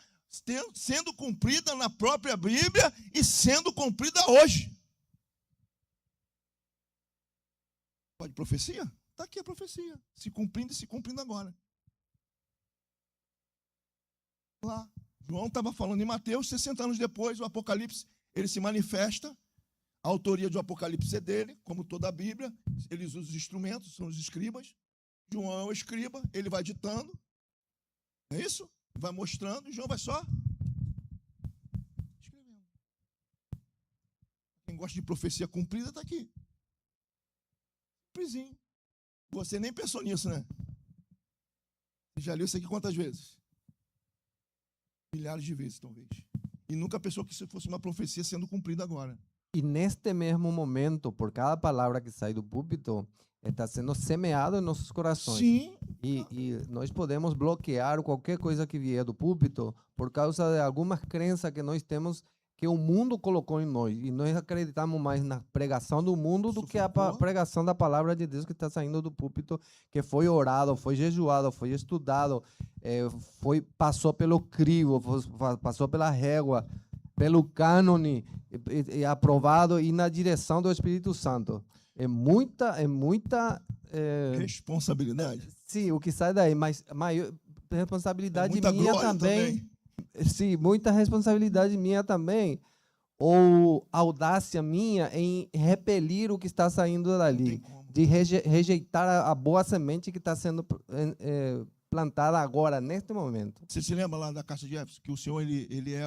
sendo cumprida na própria Bíblia e sendo cumprida hoje. Pode profecia? Está aqui a profecia, se cumprindo e se cumprindo agora. Lá, João estava falando em Mateus, 60 anos depois, o Apocalipse, ele se manifesta, a autoria do Apocalipse é dele, como toda a Bíblia, eles usam os instrumentos, são os escribas. João é o escriba, ele vai ditando, não é isso? Vai mostrando, e João vai só escrevendo. Quem gosta de profecia cumprida está aqui. Simplesinho. Você nem pensou nisso, né? Você já leu isso aqui quantas vezes? Milhares de vezes, talvez. E nunca pensou que isso fosse uma profecia sendo cumprida agora. E neste mesmo momento, por cada palavra que sai do púlpito, está sendo semeado em nossos corações. Sim. E nós podemos bloquear qualquer coisa que vier do púlpito por causa de algumas crenças que nós temos que o mundo colocou em nós. E nós acreditamos mais na pregação do mundo do que a pregação da palavra de Deus que está saindo do púlpito, que foi orado, foi jejuado, foi estudado, passou pelo crivo, passou pela régua, pelo cânone, aprovado e na direção do Espírito Santo. É muita responsabilidade. Sim, o que sai daí, mas maior responsabilidade muita minha glória também. Sim, muita responsabilidade minha também, ou audácia minha em repelir o que está saindo dali, de rejeitar a boa semente que está sendo plantada agora, neste momento. Você se lembra lá da carta de Éfeso, que o Senhor ele é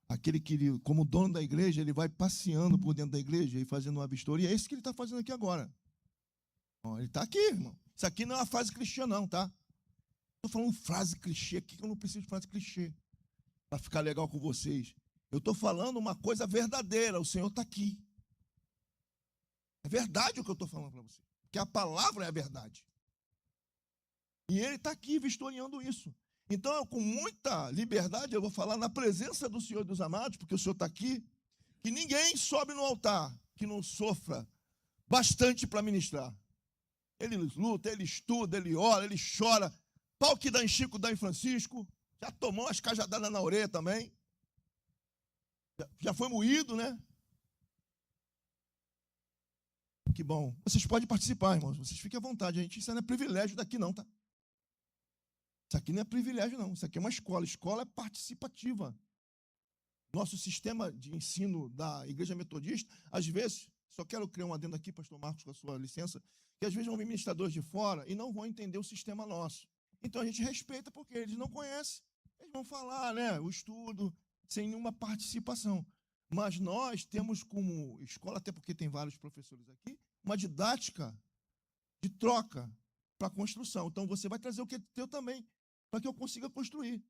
aquele que, como dono da igreja, ele vai passeando por dentro da igreja e fazendo uma vistoria. É isso que ele está fazendo aqui agora. Ele está aqui, irmão. Isso aqui não é uma frase cristã, não, tá? Estou falando frase clichê aqui, que eu não preciso de frase clichê para ficar legal com vocês. Eu estou falando uma coisa verdadeira. O Senhor está aqui. É verdade o que eu estou falando para você. Porque a palavra é a verdade. E Ele está aqui vistoriando isso. Então, eu, com muita liberdade, eu vou falar na presença do Senhor e dos amados, porque o Senhor está aqui, que ninguém sobe no altar que não sofra bastante para ministrar. Ele luta, ele estuda, ele ora, ele chora. Pau que dá em Chico, dá em Francisco. Já tomou umas cajadadas na orelha também. Já foi moído, né? Que bom. Vocês podem participar, irmãos. Vocês fiquem à vontade. Isso não é privilégio daqui, não, tá? Isso aqui não é privilégio, não. Isso aqui é uma escola. Escola é participativa. Nosso sistema de ensino da Igreja Metodista, às vezes, só quero criar um adendo aqui, pastor Marcos, com a sua licença, que às vezes vão vir ministradores de fora e não vão entender o sistema nosso. Então a gente respeita porque eles não conhecem. Eles vão falar, né, o estudo, sem nenhuma participação. Mas nós temos como escola, até porque tem vários professores aqui, uma didática de troca para a construção. Então você vai trazer o que é teu também, para que eu consiga construir.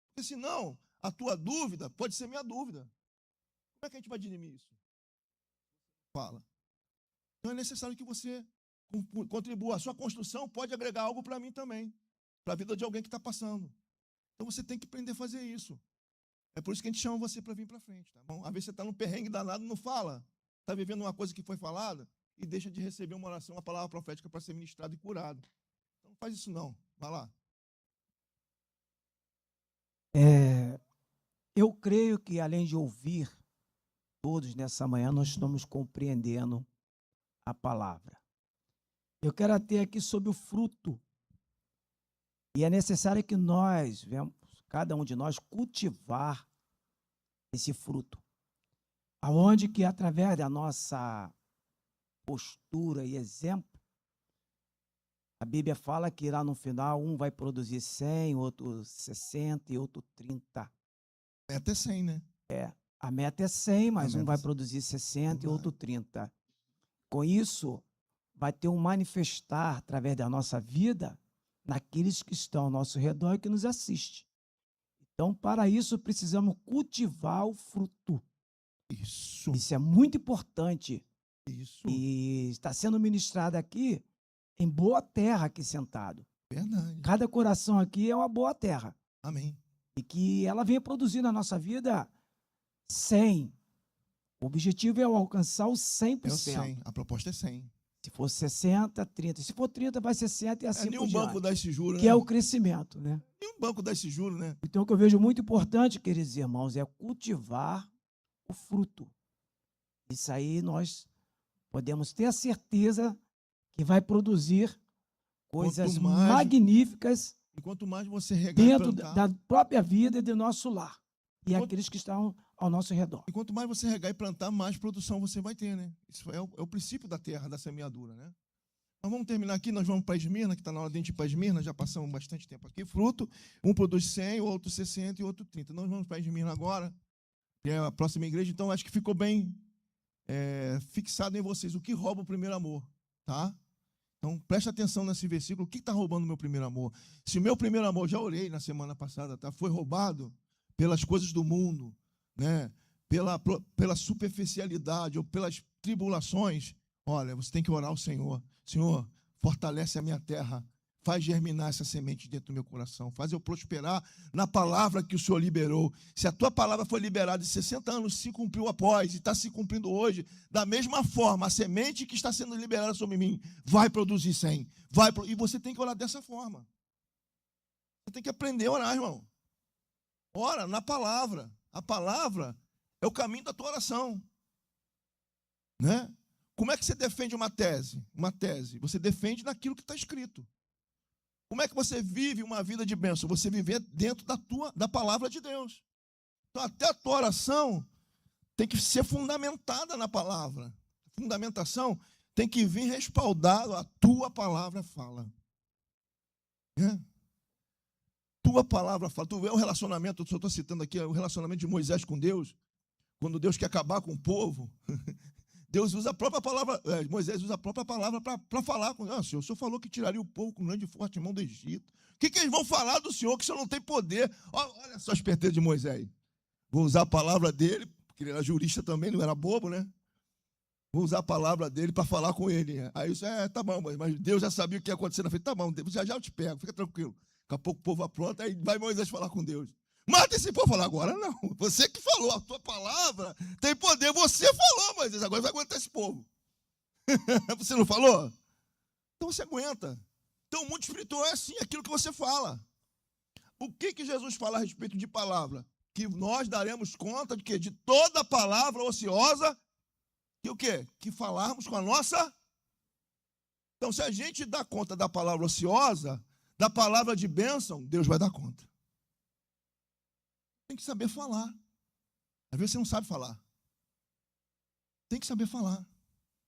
Porque senão, a tua dúvida pode ser minha dúvida. Como é que a gente vai dirimir isso? Fala. Então é necessário que você contribua. A sua construção pode agregar algo para mim também, para a vida de alguém que está passando. Então você tem que aprender a fazer isso. É por isso que a gente chama você para vir para frente, tá bom? Às vezes você está num perrengue danado, não fala. Está vivendo uma coisa que foi falada e deixa de receber uma oração, uma palavra profética para ser ministrado e curado. Então não faz isso não. Vai lá. Eu creio que, além de ouvir todos nessa manhã, nós estamos compreendendo a palavra. Eu quero até aqui sobre o fruto. E é necessário que nós, cada um de nós, cultivar esse fruto. Aonde que, através da nossa postura e exemplo, a Bíblia fala que lá no final um vai produzir 100, outro 60 e outro 30. Meta é 100, né? A meta é 100, mas A um meta vai é 100. produzir 60 e Vai. outro 30. Com isso, vai ter um manifestar através da nossa vida naqueles que estão ao nosso redor e que nos assistem. Então, para isso, precisamos cultivar o fruto. Isso. Isso é muito importante. Isso. E está sendo ministrado aqui em boa terra aqui sentado. Verdade. Cada coração aqui é uma boa terra. Amém. E que ela venha produzir na nossa vida 100. O objetivo é alcançar o 100%. É o 100. A proposta é 100. Se for 60, 30. Se for 30, vai ser 60 e assim Nem por o banco diante. dá esse juro, Que né? é o crescimento, né? Nem o banco dá esse juro, né? Então, o que eu vejo muito importante, queridos irmãos, é cultivar o fruto. Isso aí nós podemos ter a certeza que vai produzir coisas Quanto mais- magníficas E quanto mais você regar e dentro plantar, da própria vida e do nosso lar. E Enquanto- aqueles que estão ao nosso redor. e quanto mais você regar e plantar, mais produção você vai ter, né? Isso é o princípio da terra, da semeadura, né? Nós vamos terminar aqui, nós vamos para Esmirna, que está na hora de a gente ir para Esmirna, já passamos bastante tempo aqui. Fruto, um produz 100, o outro 60 e o outro 30. Nós vamos para Esmirna agora, que é a próxima igreja, então acho que ficou bem fixado em vocês o que rouba o primeiro amor, tá? Então preste atenção nesse versículo, o que está roubando o meu primeiro amor? Se o meu primeiro amor, já orei na semana passada, tá? Foi roubado pelas coisas do mundo, né? Pela superficialidade ou pelas tribulações, olha, você tem que orar ao Senhor. Senhor, fortalece a minha terra, faz germinar essa semente dentro do meu coração, faz eu prosperar na palavra que o Senhor liberou. Se a tua palavra foi liberada em 60 anos, se cumpriu após e está se cumprindo hoje, da mesma forma, a semente que está sendo liberada sobre mim vai produzir 100. E você tem que orar dessa forma. Você tem que aprender a orar, irmão. Ora na palavra. A palavra é o caminho da tua oração. Né? Como é que você defende uma tese? Uma tese. Você defende naquilo que está escrito. Como é que você vive uma vida de bênção? Você viver dentro da palavra de Deus. Então, até a tua oração tem que ser fundamentada na palavra. Fundamentação tem que vir respaldado a tua palavra fala. Tua palavra fala. Tu vê o relacionamento, eu só estou citando aqui, o relacionamento de Moisés com Deus. Quando Deus quer acabar com o povo, Deus usa a própria palavra, Moisés usa a própria palavra para falar com Deus. O Senhor falou que tiraria o povo com grande e forte mão do Egito. O que eles vão falar do Senhor, que o Senhor não tem poder? Olha só a esperteza de Moisés. Vou usar a palavra dele, porque ele era jurista também, não era bobo, né? Vou usar a palavra dele para falar com ele. Aí isso tá bom, mas Deus já sabia o que ia acontecer na frente. Tá bom, já eu te pego, fica tranquilo. Daqui a pouco o povo apronta, aí vai Moisés falar com Deus. Mata esse povo. Falar agora não. Você que falou, a tua palavra tem poder. Você falou, Moisés, agora vai aguentar esse povo. Você não falou? Então você aguenta. Então o mundo espiritual é assim, aquilo que você fala. O que Jesus fala a respeito de palavra? Que nós daremos conta de quê? De toda palavra ociosa. E o quê? Que falarmos com a nossa. Então, se a gente dá conta da palavra ociosa, da palavra de bênção, Deus vai dar conta. Tem que saber falar. Às vezes você não sabe falar. Tem que saber falar,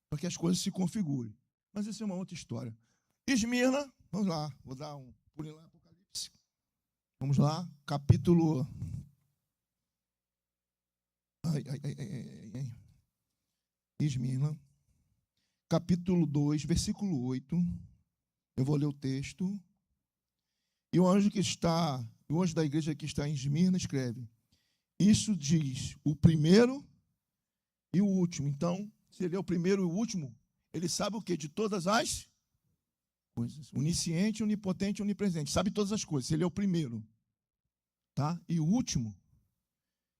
para que as coisas se configurem. Mas essa é uma outra história. Esmirna, vamos lá, vou dar um pulinho lá, Apocalipse. Vamos lá, capítulo. Esmirna, capítulo 2, versículo 8. Eu vou ler o texto. E o anjo da igreja que está em Esmirna escreve: isso diz o primeiro e o último. Então, se ele é o primeiro e o último, ele sabe o quê? De todas as coisas. Onisciente, onipotente, onipresente. Sabe todas as coisas. Se ele é o primeiro. Tá? E o último.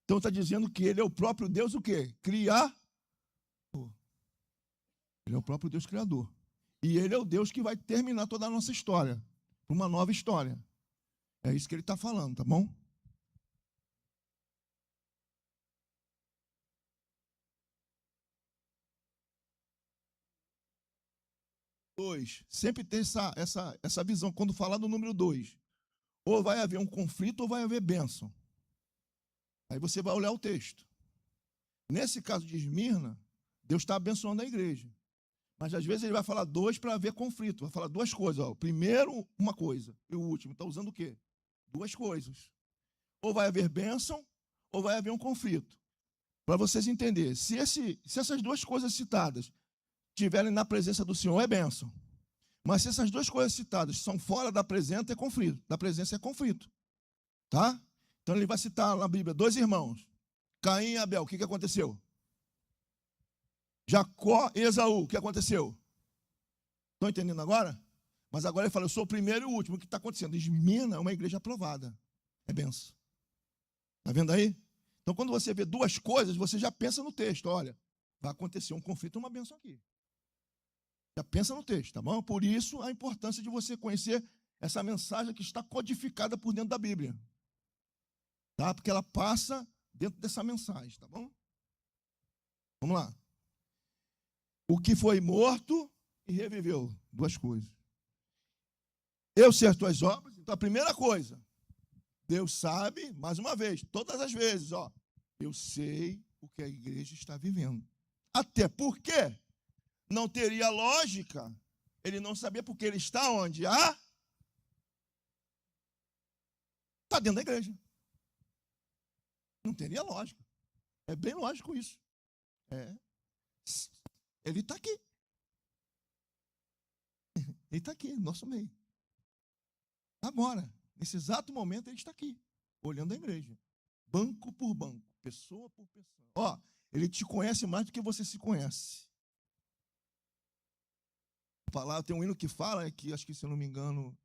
Então está dizendo que ele é o próprio Deus, o quê? Criador. Ele é o próprio Deus criador. E ele é o Deus que vai terminar toda a nossa história. Uma nova história. É isso que ele está falando, tá bom? Dois. Sempre ter essa visão. Quando falar do número 2, ou vai haver um conflito ou vai haver bênção. Aí você vai olhar o texto. Nesse caso de Esmirna, Deus está abençoando a igreja. Mas às vezes ele vai falar 2 para haver conflito. Vai falar 2 coisas. Ó. O primeiro, uma coisa. E o último. Está usando o quê? 2 coisas. Ou vai haver bênção, ou vai haver um conflito. Para vocês entenderem, se essas 2 coisas citadas estiverem na presença do Senhor, é bênção. Mas se essas 2 coisas citadas são fora da presença, é conflito. Da presença é conflito. Tá? Então ele vai citar na Bíblia 2 irmãos. Caim e Abel. O que aconteceu? Jacó e Esaú. O que aconteceu? Estão entendendo agora? Mas agora ele fala, eu sou o primeiro e o último. O que está acontecendo? Esmirna é uma igreja aprovada. É benção. Está vendo aí? Então, quando você vê 2 coisas, você já pensa no texto. Olha, vai acontecer um conflito e uma benção aqui. Já pensa no texto, tá bom? Por isso, a importância de você conhecer essa mensagem que está codificada por dentro da Bíblia. Tá? Porque ela passa dentro dessa mensagem, tá bom? Vamos lá. O que foi morto e reviveu. 2 coisas. Eu sei as tuas obras. Então, a primeira coisa, Deus sabe, mais uma vez, todas as vezes, ó, eu sei o que a igreja está vivendo. Até porque não teria lógica ele não saber porque ele está onde? Está dentro da igreja. Não teria lógica. É bem lógico isso. Ele está aqui. Ele está aqui, no nosso meio. Agora, nesse exato momento, ele está aqui, olhando a igreja. Banco por banco, pessoa por pessoa. Ó, ele te conhece mais do que você se conhece. Tem um hino que fala, que acho que, se eu não me engano,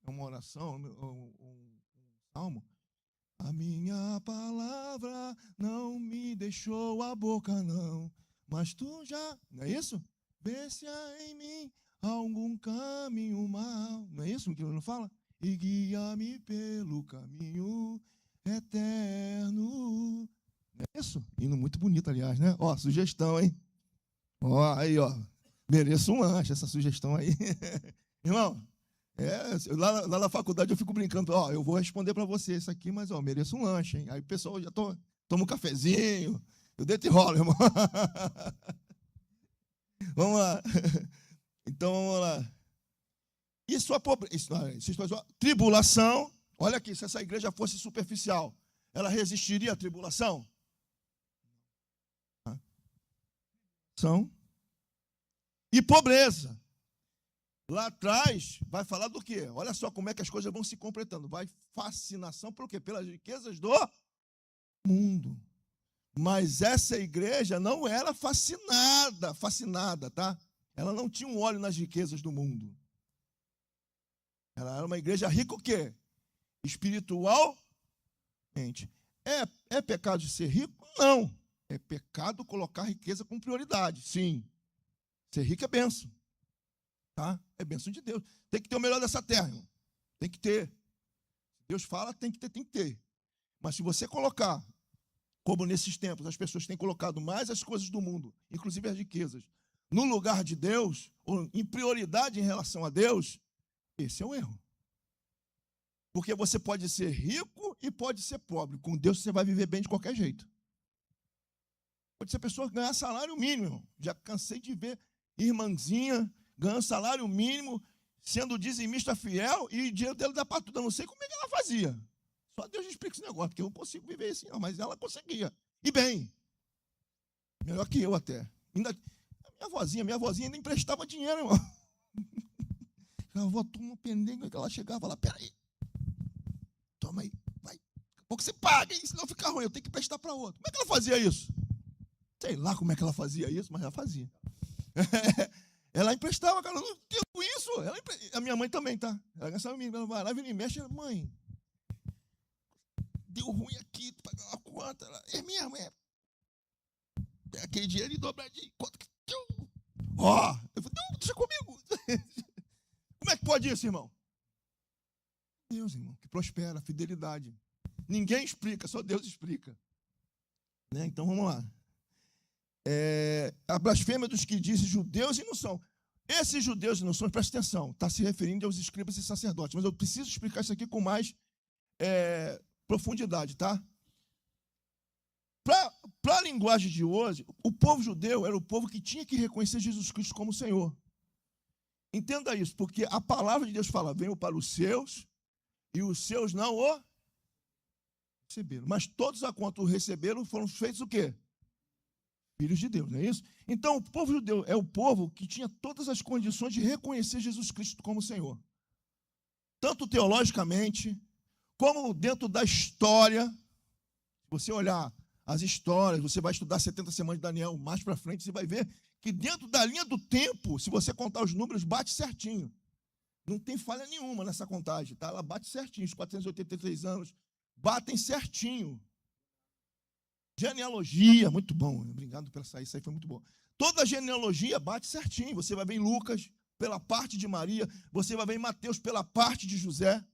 é uma oração, um salmo. A minha palavra não me deixou a boca, não. Mas tu já, não é isso? Vê se há em mim algum caminho mau. Não é isso que ele não fala? E guia-me pelo caminho eterno. Não é isso? Hino muito bonito, aliás, né? Ó, sugestão, hein? Ó, aí, ó. Mereço um lanche, essa sugestão aí. Irmão, lá na faculdade eu fico brincando, ó, eu vou responder para você isso aqui, mas, ó, mereço um lanche, hein? Aí o pessoal já toma um cafezinho, eu deito e rolo, irmão. Vamos lá. Então, vamos lá. E sua pobreza, tribulação, olha aqui, se essa igreja fosse superficial, ela resistiria à tribulação? E pobreza. Lá atrás, vai falar do quê? Olha só como é que as coisas vão se completando. Vai fascinação por quê? Pelas riquezas do mundo. Mas essa igreja não era fascinada, tá? Ela não tinha um olho nas riquezas do mundo. Ela era uma igreja rica o quê? Espiritualmente. É pecado de ser rico? Não. É pecado colocar riqueza com prioridade, sim. Ser rico é bênção. Tá? É bênção de Deus. Tem que ter o melhor dessa terra, irmão. Tem que ter. Deus fala, tem que ter. Mas se você colocar, como nesses tempos as pessoas têm colocado mais as coisas do mundo, inclusive as riquezas, no lugar de Deus, ou em prioridade em relação a Deus, esse é o erro. Porque você pode ser rico e pode ser pobre. Com Deus você vai viver bem de qualquer jeito. Pode ser pessoa que ganhar salário mínimo, irmão. Já cansei de ver irmãzinha ganhando salário mínimo, sendo dizimista fiel, e o dinheiro dela dá para tudo. Eu não sei como é que ela fazia. Só Deus explica esse negócio, porque eu não consigo viver assim, não. Mas ela conseguia. E bem. Melhor que eu até. Minha avózinha ainda emprestava dinheiro, irmão. A avó toma uma pendenga, que ela chegava lá, peraí. Toma aí, vai. Daqui a pouco você paga, hein? Senão fica ruim, eu tenho que prestar para outro. Como é que ela fazia isso? Sei lá como é que ela fazia isso, mas ela fazia. Ela emprestava, cara, eu não entendo isso. A minha mãe também, tá? Ela gastava, ela vai lá, vem e mexe, mãe. deu ruim aqui, tu pagar uma conta. É mesmo, é. Tem aquele dinheiro e dobradinho. Quanto que... Ó, eu falei, não, deixa comigo. Como é que pode isso, irmão? Deus, irmão, que prospera, fidelidade. Ninguém explica, só Deus explica. Né? Então, vamos lá. A blasfêmia dos que dizem judeus e não são. Esses judeus e não são, presta atenção, está se referindo aos escribas e sacerdotes, mas eu preciso explicar isso aqui com mais profundidade, tá? Para a linguagem de hoje, o povo judeu era o povo que tinha que reconhecer Jesus Cristo como Senhor. Entenda isso, porque a palavra de Deus fala, venham para os seus, e os seus não o receberam. Mas todos a quanto o receberam foram feitos o quê? Filhos de Deus, não é isso? Então, o povo judeu é o povo que tinha todas as condições de reconhecer Jesus Cristo como Senhor. Tanto teologicamente, como dentro da história. Se você olhar as histórias, você vai estudar 70 semanas de Daniel, mais para frente, você vai ver que dentro da linha do tempo, se você contar os números, bate certinho. Não tem falha nenhuma nessa contagem, tá? Ela bate certinho, os 483 anos batem certinho. Genealogia, muito bom, obrigado pela saída, isso aí foi muito bom. Toda a genealogia bate certinho, você vai ver em Lucas pela parte de Maria, você vai ver em Mateus pela parte de José.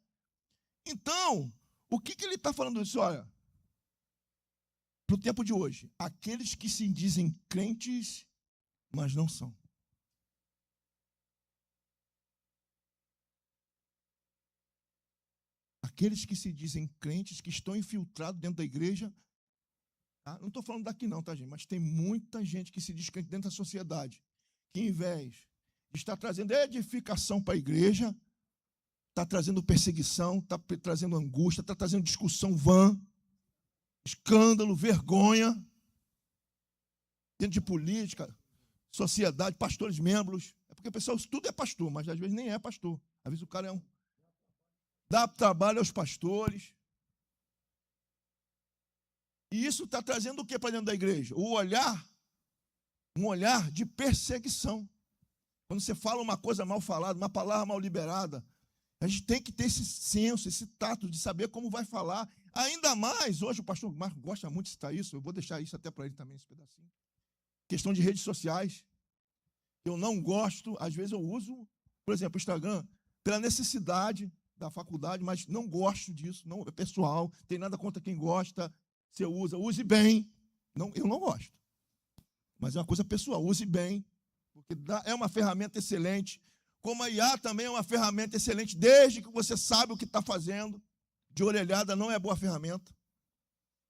Então, o que ele está falando isso? Olha, para o tempo de hoje, aqueles que se dizem crentes, mas não são. Aqueles que se dizem crentes, que estão infiltrados dentro da igreja. Tá? Não estou falando daqui não, tá, gente? Mas tem muita gente que se diz crente dentro da sociedade, que em vez de estar trazendo edificação para a igreja, está trazendo perseguição, está trazendo angústia, está trazendo discussão vã, escândalo, vergonha, dentro de política, sociedade, pastores, membros. É porque o pessoal, tudo é pastor, mas às vezes nem é pastor. Às vezes o cara dá trabalho aos pastores. E isso está trazendo o que para dentro da igreja? Um olhar de perseguição. Quando você fala uma coisa mal falada, uma palavra mal liberada, a gente tem que ter esse senso, esse tato de saber como vai falar. Ainda mais, hoje o pastor Marco gosta muito de citar isso, eu vou deixar isso até para ele também, esse pedacinho. Questão de redes sociais. Eu não gosto, às vezes eu uso, por exemplo, o Instagram, pela necessidade da faculdade, mas não gosto disso, não, é pessoal, tem nada contra quem gosta. Você usa, use bem. Não, eu não gosto. Mas é uma coisa pessoal, use bem, porque é uma ferramenta excelente. Como a IA também é uma ferramenta excelente, desde que você sabe o que está fazendo. De orelhada não é boa ferramenta.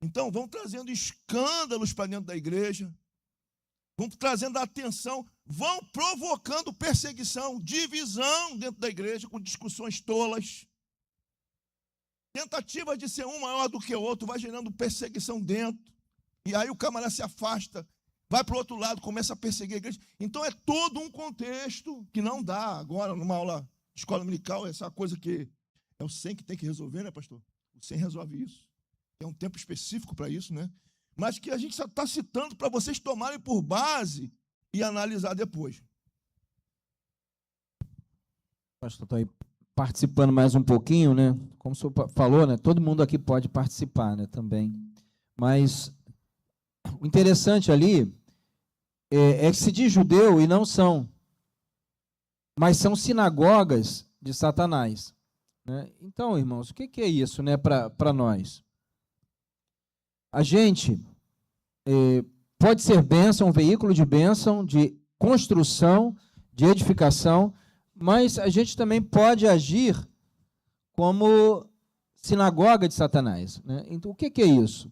Então, vão trazendo escândalos para dentro da igreja, vão trazendo atenção, vão provocando perseguição, divisão dentro da igreja, com discussões tolas. Tentativa de ser um maior do que o outro, vai gerando perseguição dentro. E aí o camarada se afasta, vai para o outro lado, começa a perseguir a igreja. Então é todo um contexto que não dá agora, numa aula de escola dominical, essa coisa que é o SEM que tem que resolver, né, pastor? O SEM resolve isso. É um tempo específico para isso, né? Mas que a gente só está citando para vocês tomarem por base e analisar depois. Pastor, estou aí participando mais um pouquinho, né? Como o senhor falou, né? Todo mundo aqui pode participar, né? Também. Mas o interessante ali é que se diz judeu e não são, mas são sinagogas de Satanás, né? Então, irmãos, o que é isso, né? Para nós, a gente pode ser bênção, um veículo de bênção, de construção, de edificação. Mas a gente também pode agir como sinagoga de Satanás, né? Então, o que é isso?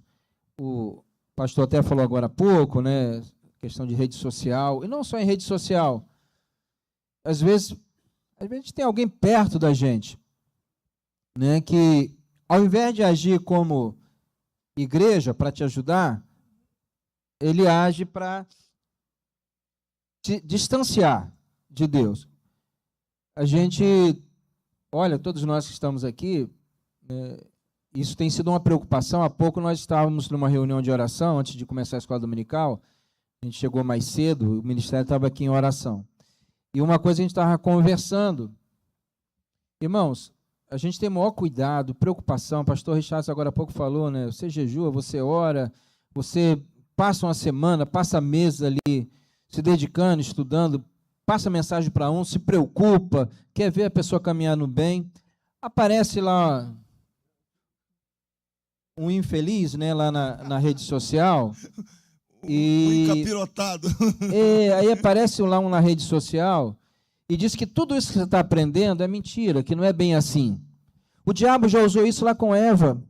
O pastor até falou agora há pouco, né? Questão de rede social, e não só em rede social. Às vezes a gente tem alguém perto da gente, né? Que, ao invés de agir como igreja para te ajudar, ele age para te distanciar de Deus. A gente, olha, todos nós que estamos aqui, isso tem sido uma preocupação. Há pouco nós estávamos numa reunião de oração, antes de começar a escola dominical, a gente chegou mais cedo, o ministério estava aqui em oração. E uma coisa a gente estava conversando, irmãos, a gente tem maior cuidado, preocupação. O pastor Richard agora há pouco falou, né? Você jejua, você ora, você passa uma semana, passa meses ali se dedicando, estudando, passa mensagem para um, se preocupa, quer ver a pessoa caminhar no bem. Aparece lá um infeliz, né, lá na rede social. Um encapirotado. Aí aparece lá um na rede social e diz que tudo isso que você está aprendendo é mentira, que não é bem assim. O diabo já usou isso lá com Eva,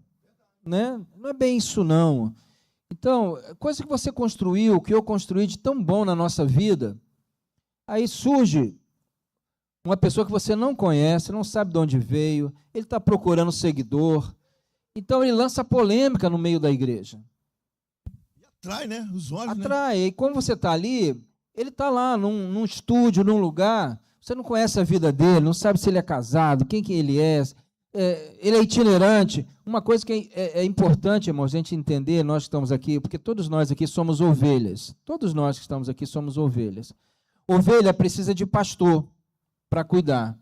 né? Não é bem isso, não. Então, coisa que você construiu, que eu construí de tão bom na nossa vida, aí surge uma pessoa que você não conhece, não sabe de onde veio, ele está procurando seguidor, então ele lança polêmica no meio da igreja. Atrai, né? Os olhos, atrai. Né? E como você está ali, ele está lá num estúdio, num lugar, você não conhece a vida dele, não sabe se ele é casado, quem que ele é, ele é itinerante. Uma coisa que é importante, irmãos, a gente entender, nós que estamos aqui, porque todos nós aqui somos ovelhas. Todos nós que estamos aqui somos ovelhas. Ovelha precisa de pastor para cuidar.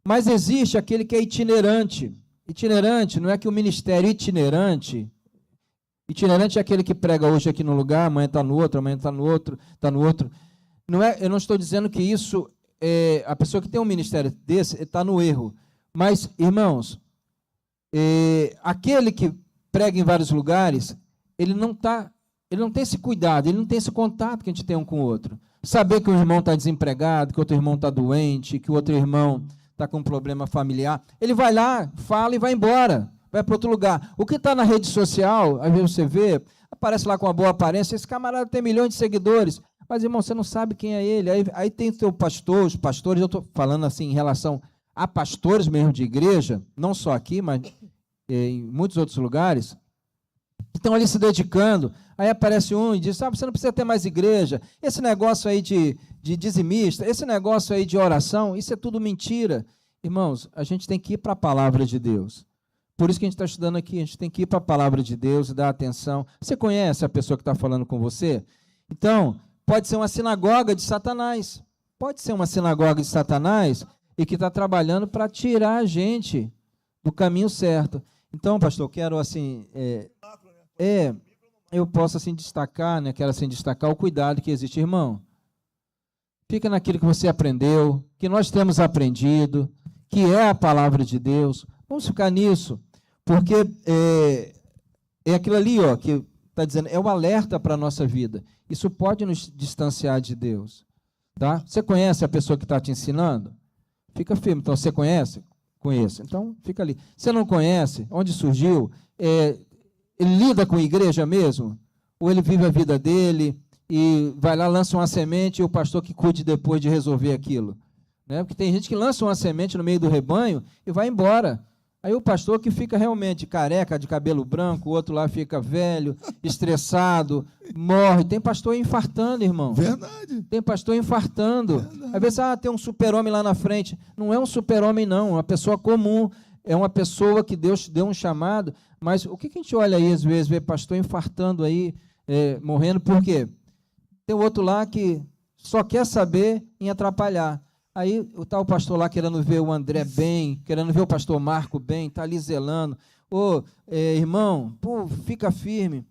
Mas existe aquele que é itinerante. Itinerante não é que o ministério itinerante é aquele que prega hoje aqui no lugar, amanhã está no outro, amanhã está no outro, está no outro. Não é, eu não estou dizendo que isso, a pessoa que tem um ministério desse está no erro. Mas, irmãos, aquele que prega em vários lugares, ele não tem esse cuidado, ele não tem esse contato que a gente tem um com o outro. Saber que o irmão está desempregado, que o outro irmão está doente, que o outro irmão está com um problema familiar. Ele vai lá, fala e vai embora. Vai para outro lugar. O que está na rede social, às vezes você vê, aparece lá com uma boa aparência, esse camarada tem milhões de seguidores, mas, irmão, você não sabe quem é ele. Aí tem o teu pastor, os pastores, eu estou falando assim em relação a pastores mesmo de igreja, não só aqui, mas em muitos outros lugares, que estão ali se dedicando. Aí aparece um e diz, você não precisa ter mais igreja, esse negócio aí de dizimista, esse negócio aí de oração, isso é tudo mentira. Irmãos, a gente tem que ir para a palavra de Deus. Por isso que a gente está estudando aqui, a gente tem que ir para a palavra de Deus e dar atenção. Você conhece a pessoa que está falando com você? Então, pode ser uma sinagoga de Satanás. Pode ser uma sinagoga de Satanás e que está trabalhando para tirar a gente do caminho certo. Então, pastor, quero assim, eu posso assim destacar, né? Quero assim destacar o cuidado que existe, irmão. Fica naquilo que você aprendeu, que nós temos aprendido, que é a palavra de Deus. Vamos ficar nisso, porque é aquilo ali, ó, que está dizendo, é o alerta para a nossa vida. Isso pode nos distanciar de Deus. Tá? Você conhece a pessoa que está te ensinando? Fica firme. Então, você conhece? Conheço. Então, fica ali. Você não conhece? Onde surgiu? Ele lida com a igreja mesmo? Ou ele vive a vida dele e vai lá, lança uma semente e o pastor que cuide depois de resolver aquilo? Né? Porque tem gente que lança uma semente no meio do rebanho e vai embora. Aí o pastor que fica realmente careca, de cabelo branco, o outro lá fica velho, estressado, morre. Tem pastor infartando, irmão. Verdade. Tem pastor infartando. Verdade. Às vezes, tem um super-homem lá na frente. Não é um super-homem, não. É uma pessoa comum. É uma pessoa que Deus deu um chamado. Mas o que a gente olha aí, às vezes, vê pastor infartando aí, morrendo, por quê? Tem outro lá que só quer saber em atrapalhar. Aí está o pastor lá querendo ver o André bem, querendo ver o pastor Marco bem, está ali zelando. Irmão, fica firme.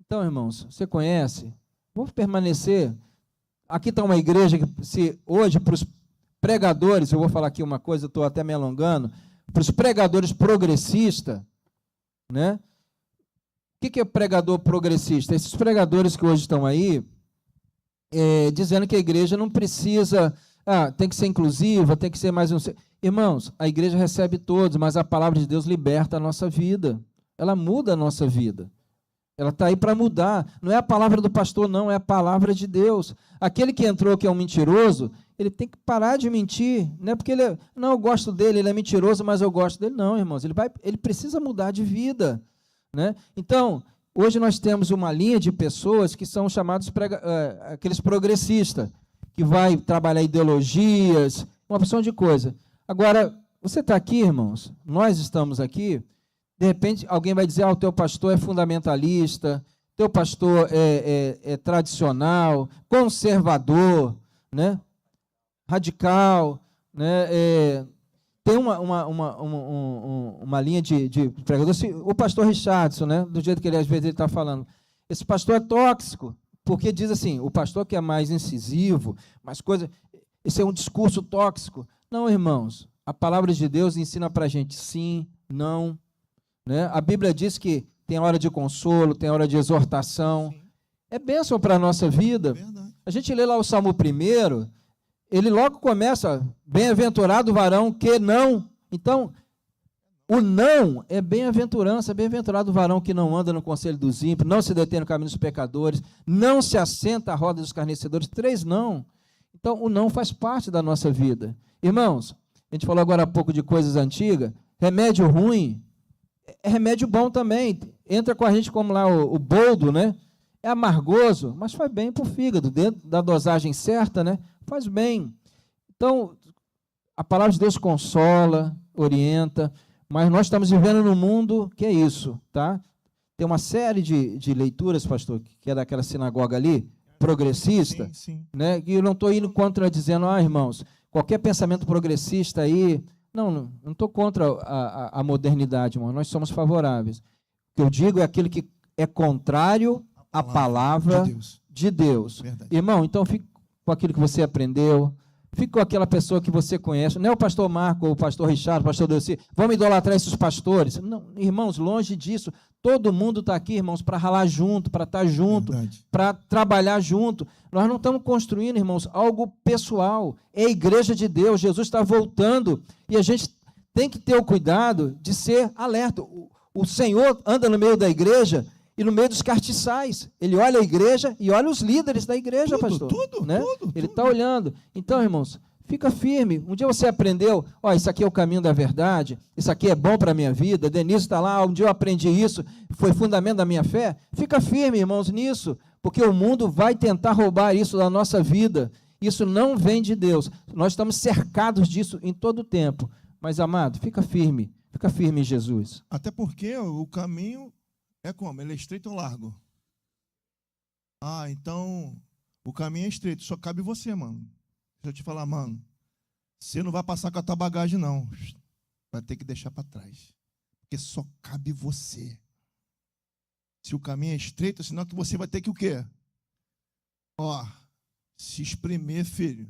Então, irmãos, você conhece? Vamos permanecer. Aqui está uma igreja que, se hoje, para os pregadores, eu vou falar aqui uma coisa, estou até me alongando, para os pregadores progressistas, né? O que é pregador progressista? Esses pregadores que hoje estão aí, dizendo que a igreja não precisa... tem que ser inclusiva, tem que ser mais... Irmãos, a igreja recebe todos, mas a palavra de Deus liberta a nossa vida. Ela muda a nossa vida. Ela está aí para mudar. Não é a palavra do pastor, não, é a palavra de Deus. Aquele que entrou que é um mentiroso, ele tem que parar de mentir. Não é porque eu gosto dele, ele é mentiroso, mas eu gosto dele. Não, irmãos, ele precisa mudar de vida. Né? Então, hoje nós temos uma linha de pessoas que são chamados aqueles progressistas, que vai trabalhar ideologias, uma opção de coisa. Agora, você está aqui, irmãos, nós estamos aqui, de repente alguém vai dizer, o teu pastor é fundamentalista, teu pastor é tradicional, conservador, né? Radical, né? tem uma linha de pregador, o pastor Richardson, né, do jeito que ele às vezes está falando, esse pastor é tóxico, porque diz assim, o pastor que é mais incisivo, mais coisa, esse é um discurso tóxico. Não, irmãos, a palavra de Deus ensina para a gente sim, não, né? A Bíblia diz que tem hora de consolo, tem hora de exortação, é bênção para a nossa vida. A gente lê lá o Salmo 1, ele logo começa, bem-aventurado o varão que não. Então, o não é bem-aventurança, bem-aventurado o varão que não anda no conselho dos ímpios, não se detém no caminho dos pecadores, não se assenta à roda dos escarnecedores. 3 não. Então, o não faz parte da nossa vida. Irmãos, a gente falou agora há pouco de coisas antigas, remédio ruim é remédio bom também. Entra com a gente como lá o boldo, né? É amargoso, mas faz bem para o fígado, dentro da dosagem certa, né? Faz bem. Então, a palavra de Deus consola, orienta, mas nós estamos vivendo num mundo que é isso, tá? Tem uma série de leituras, pastor, que é daquela sinagoga ali, progressista, né? E eu não estou indo contra dizendo, irmãos, qualquer pensamento progressista aí, não estou contra a modernidade, irmão, nós somos favoráveis. O que eu digo é aquele que é contrário à palavra de Deus. Irmão, então fique com aquilo que você aprendeu, fique com aquela pessoa que você conhece, não é o pastor Marco, o pastor Richard, o pastor Delci, vamos idolatrar esses pastores. Não, irmãos, longe disso, todo mundo está aqui, irmãos, para ralar junto, para estar junto, para trabalhar junto. Nós não estamos construindo, irmãos, algo pessoal, é a igreja de Deus, Jesus está voltando, e a gente tem que ter o cuidado de ser alerta. O Senhor anda no meio da igreja e no meio dos castiçais. Ele olha a igreja e olha os líderes da igreja, pastor. Né? Ele está olhando. Então, irmãos, fica firme. Um dia você aprendeu, isso aqui é o caminho da verdade, isso aqui é bom para a minha vida, Denise está lá, um dia eu aprendi isso, foi fundamento da minha fé. Fica firme, irmãos, nisso, porque o mundo vai tentar roubar isso da nossa vida. Isso não vem de Deus. Nós estamos cercados disso em todo o tempo. Mas, amado, fica firme em Jesus. Até porque o caminho é como? Ele é estreito ou largo? Então o caminho é estreito, só cabe você, mano. Deixa eu te falar, mano, você não vai passar com a tua bagagem, não. Vai ter que deixar para trás. Porque só cabe você. Se o caminho é estreito, senão que você vai ter que o quê? Se espremer, filho.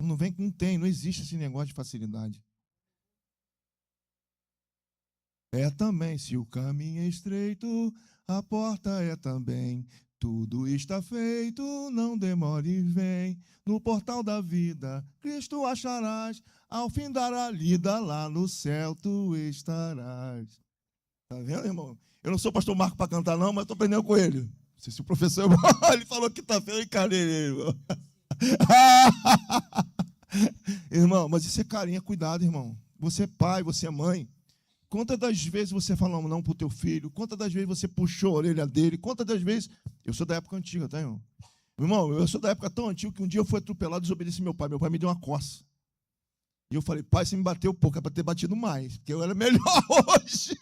Não vem que não existe esse negócio de facilidade. É também, se o caminho é estreito, a porta é também. Tudo está feito, não demore e vem. No portal da vida, Cristo acharás. Ao fim da lida, lá no céu tu estarás. Tá vendo, irmão? Eu não sou pastor Marco para cantar, não, mas estou aprendendo com ele. Não sei se o professor ele falou que tá feio, eu encarei ele, irmão. Irmão, mas isso é carinho, cuidado, irmão. Você é pai, você é mãe. Quantas das vezes você falou não para o teu filho? Quantas das vezes você puxou a orelha dele? Quantas das vezes... Eu sou da época antiga, tá, irmão? Irmão, eu sou da época tão antiga que um dia eu fui atropelado e desobedeci meu pai. Meu pai me deu uma coça. E eu falei, pai, você me bateu pouco, é para ter batido mais, porque eu era melhor hoje.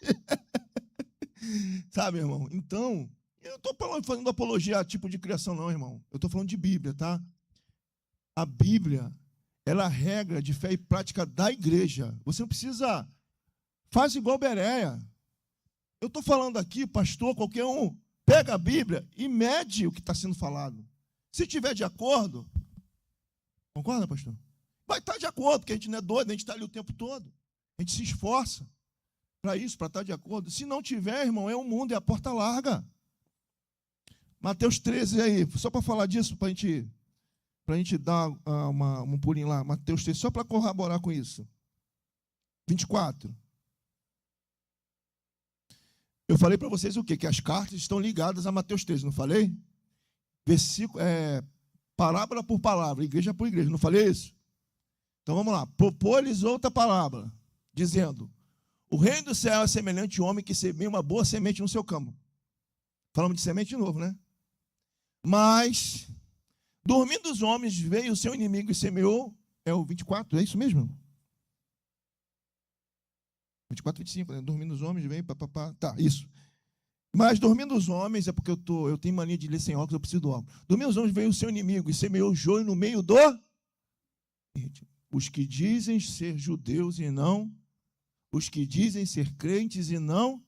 Sabe, irmão? Então, eu não estou fazendo apologia a tipo de criação, não, irmão. Eu estou falando de Bíblia, tá? A Bíblia, ela é a regra de fé e prática da igreja. Você não precisa... Faz igual Bereia. Eu estou falando aqui, pastor, qualquer um, pega a Bíblia e mede o que está sendo falado. Se tiver de acordo, concorda, pastor? Vai estar de acordo, porque a gente não é doido, a gente está ali o tempo todo. A gente se esforça para isso, para estar de acordo. Se não tiver, irmão, é o mundo, é a porta larga. Mateus 13 aí, só para falar disso, para a gente dar um pulinho lá. Mateus 13, só para corroborar com isso. 24. Eu falei para vocês o quê? Que as cartas estão ligadas a Mateus 13, não falei? Versículo, parábola por palavra, igreja por igreja, não falei isso? Então vamos lá. Propôs-lhes outra palavra, dizendo: o reino do céu é semelhante ao homem que semeia uma boa semente no seu campo. Falamos de semente de novo, né? Mas, dormindo os homens, veio o seu inimigo e semeou. É o 24, é isso mesmo? 24, 25, né? Dormindo os homens, vem, papapá. Tá, isso. Mas dormindo os homens, é porque eu tenho mania de ler sem óculos, eu preciso do óculos. Dormindo os homens, veio o seu inimigo e semeou o joio no meio do... os que dizem ser judeus e não, os que dizem ser crentes e não,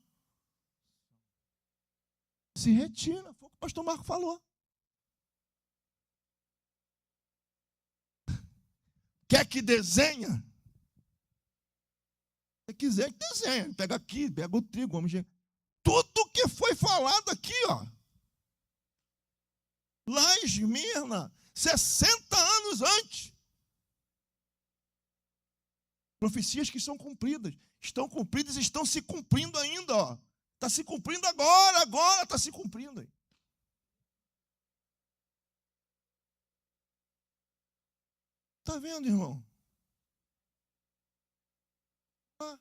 se retira. Foi o que o pastor Marco falou. Quer que desenha? Se quiser que desenha. Pega aqui, pega o trigo, vamos ver. Tudo que foi falado aqui, ó. Lá em Esmirna, 60 anos antes. Profecias que são cumpridas. Estão cumpridas e estão se cumprindo ainda, ó. Está se cumprindo agora está se cumprindo aí. Está vendo, irmão? Ah.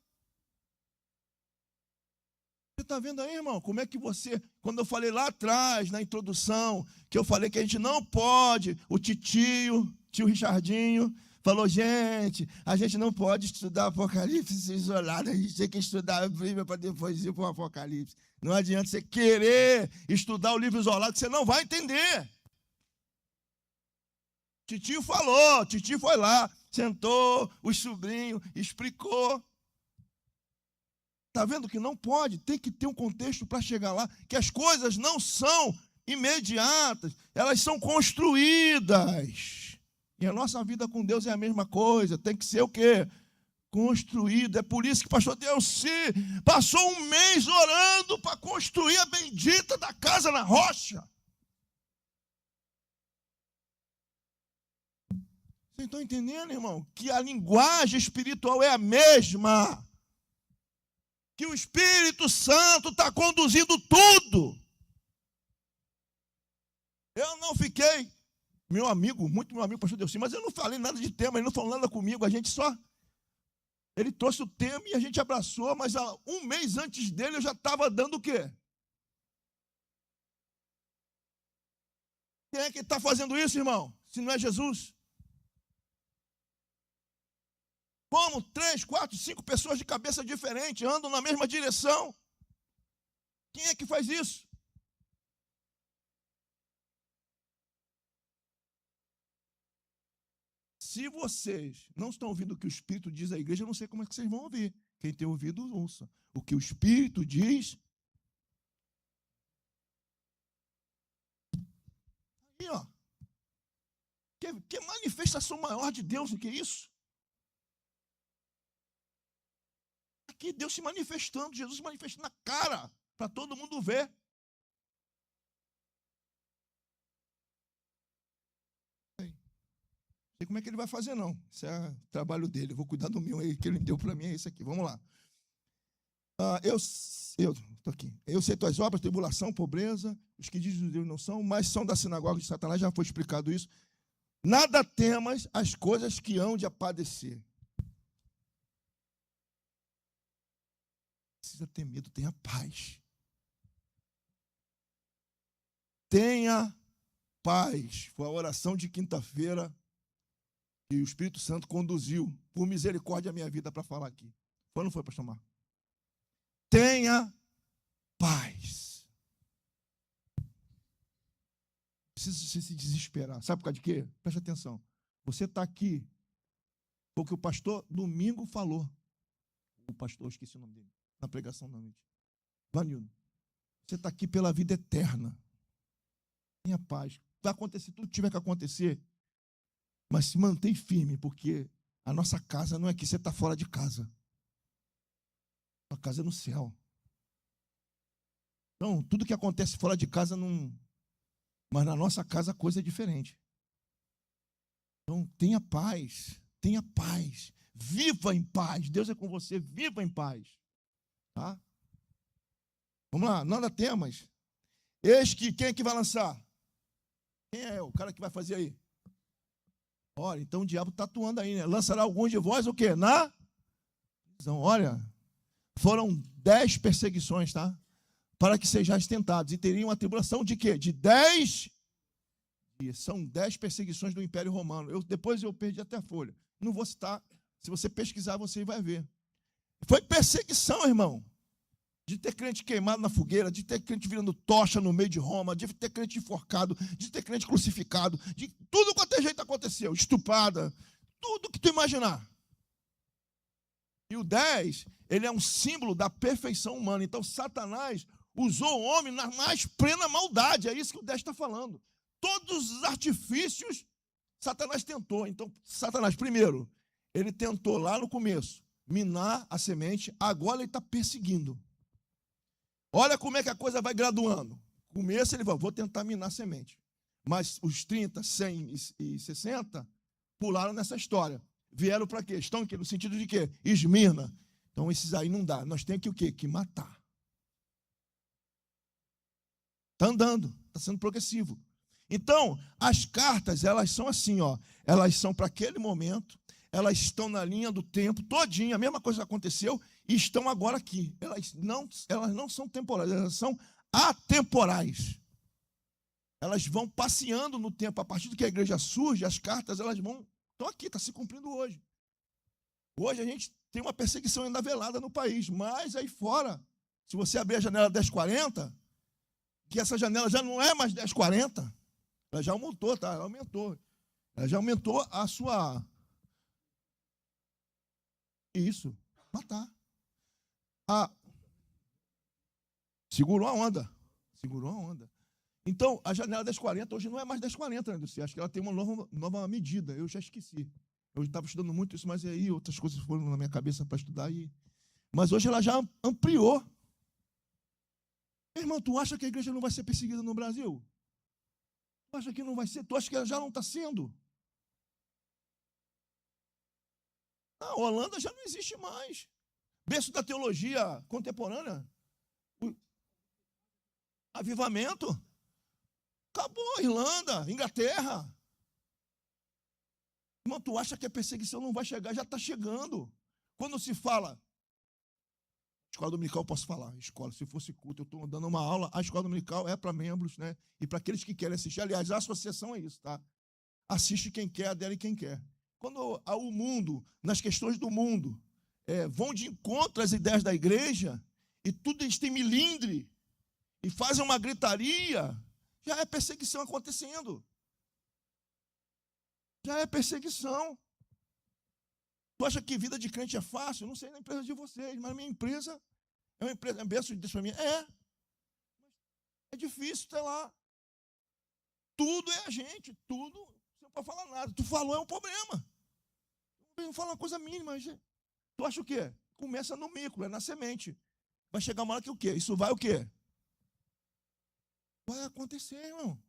Você está vendo aí, irmão? Como é que você, quando eu falei lá atrás, na introdução, que eu falei que a gente não pode, o tio Richardinho, falou, gente, a gente não pode estudar Apocalipse isolado, a gente tem que estudar a Bíblia para depois ir para o Apocalipse. Não adianta você querer estudar o livro isolado, que você não vai entender. Titio falou, titio foi lá, sentou, os sobrinhos, explicou. Está vendo que não pode, tem que ter um contexto para chegar lá, que as coisas não são imediatas, elas são construídas. E a nossa vida com Deus é a mesma coisa, tem que ser o quê? Construído. É por isso que o pastor Delci passou um mês orando para construir a bendita da casa na rocha. Vocês estão entendendo, irmão? Que a linguagem espiritual é a mesma. Que o Espírito Santo está conduzindo tudo. Eu não fiquei, meu amigo, muito meu amigo, pastor Delci, mas eu não falei nada de tema, ele não falou nada comigo, a gente só... Ele trouxe o tema e a gente abraçou, mas um mês antes dele eu já estava dando o quê? Quem é que está fazendo isso, irmão? Se não é Jesus? Como 3, 4, 5 pessoas de cabeça diferente andam na mesma direção? Quem é que faz isso? Se vocês não estão ouvindo o que o Espírito diz à igreja, eu não sei como é que vocês vão ouvir. Quem tem ouvido, ouça. O que o Espírito diz. Aí, ó. Que manifestação maior de Deus do que isso? Aqui Deus se manifestando, Jesus se manifestando na cara, para todo mundo ver. Não sei como é que ele vai fazer, não. Isso é o trabalho dele. Eu vou cuidar do meu aí, que ele deu para mim, é isso aqui. Vamos lá. Eu estou aqui. Eu sei tuas obras, tribulação, pobreza, os que dizem Deus não são, mas são da sinagoga de Satanás, já foi explicado isso. Nada temas as coisas que hão de padecer. Precisa ter medo, tenha paz. Tenha paz. Foi a oração de quinta-feira que o Espírito Santo conduziu, por misericórdia, a minha vida para falar aqui. Foi ou não foi, pastor Marco? Tenha paz. Precisa se desesperar. Sabe por causa de quê? Preste atenção. Você está aqui, foi o que o pastor Domingo falou. O pastor, esqueci o nome dele, na pregação da noite. Vanildo. Você está aqui pela vida eterna. Tenha paz. Vai acontecer tudo que tiver que acontecer. Mas se mantém firme, porque a nossa casa não é aqui, você está fora de casa. A casa é no céu. Então, tudo que acontece fora de casa não... Mas na nossa casa a coisa é diferente. Então, tenha paz. Tenha paz. Viva em paz. Deus é com você, viva em paz. Tá? Vamos lá, nada temas. Eis que, quem é que vai lançar? Quem é o cara que vai fazer aí? Olha, então o diabo está atuando aí, né? Lançará alguns de vós o quê? Então, olha, foram 10 perseguições, tá? Para que sejais tentados. E teriam a tribulação de quê? De 10 dias. São 10 perseguições do Império Romano. Depois eu perdi até a folha. Não vou citar. Se você pesquisar, você vai ver. Foi perseguição, irmão. De ter crente queimado na fogueira, de ter crente virando tocha no meio de Roma, de ter crente enforcado, de ter crente crucificado, de tudo quanto é jeito aconteceu, estuprada, tudo que tu imaginar. E o 10, ele é um símbolo da perfeição humana. Então, Satanás usou o homem na mais plena maldade. É isso que o 10 está falando. Todos os artifícios, Satanás tentou. Então, Satanás, primeiro, ele tentou lá no começo, minar a semente. Agora ele está perseguindo. Olha como é que a coisa vai graduando. No começo ele vai, vou tentar minar a semente. Mas os 30, 100 e 60 pularam nessa história. Vieram para quê? Estão aqui no sentido de quê? Esmirna. Então esses aí não dá. Nós temos que o quê? Que matar. Está andando, está sendo progressivo. Então, as cartas, elas são assim, ó. Elas são para aquele momento, elas estão na linha do tempo, todinha, a mesma coisa aconteceu, e estão agora aqui. Elas não são temporais, elas são atemporais. Elas vão passeando no tempo. A partir do que a igreja surge, as cartas, elas estão aqui, está se cumprindo hoje. Hoje a gente tem uma perseguição ainda velada no país, mas aí fora, se você abrir a janela 1040, que essa janela já não é mais 1040, ela já aumentou, tá? Ela aumentou. Ela já aumentou a sua... Isso, matar. Segurou a onda. Segurou a onda. Então, a janela 1040 hoje não é mais 1040, né, Dulce? Acho que ela tem uma nova medida. Eu já esqueci. Eu estava estudando muito isso, mas aí outras coisas foram na minha cabeça para estudar. Mas hoje ela já ampliou. Irmão, tu acha que a igreja não vai ser perseguida no Brasil? Tu acha que não vai ser? Tu acha que ela já não está sendo? A Holanda já não existe mais. Berço da teologia contemporânea. Avivamento. Acabou. Irlanda, Inglaterra. Irmão, tu acha que a perseguição não vai chegar? Já está chegando. Quando se fala... Escola dominical eu posso falar. Escola, se fosse culto, eu estou dando uma aula. A escola dominical é para membros, né? E para aqueles que querem assistir. Aliás, a associação é isso, tá? Assiste quem quer, adere quem quer. Quando o mundo, nas questões do mundo, vão de encontro às ideias da igreja, e tudo eles têm milindre, e fazem uma gritaria, já é perseguição acontecendo. Já é perseguição. Tu acha que vida de crente é fácil? Não sei na empresa de vocês, mas a minha empresa é uma empresa, benção de Deus para mim. É difícil até lá. Tudo é a gente, tudo, você não pode falar nada. Tu falou é um problema. Não fala uma coisa mínima. Tu acha o quê? Começa no micro, é na semente. Vai chegar uma hora que o quê? Isso vai o quê? Vai acontecer, irmão.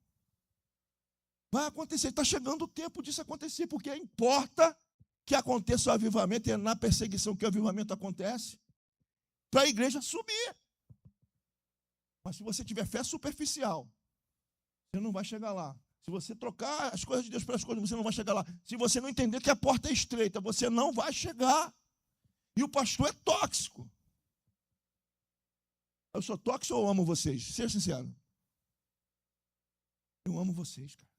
Vai acontecer. Está chegando o tempo disso acontecer, porque importa que aconteça o avivamento, e é na perseguição que o avivamento acontece, para a igreja subir. Mas se você tiver fé superficial, você não vai chegar lá. Se você trocar as coisas de Deus pelas coisas, você não vai chegar lá. Se você não entender que a porta é estreita, você não vai chegar. E o pastor é tóxico. Eu sou tóxico ou eu amo vocês? Seja sincero. Eu amo vocês, cara.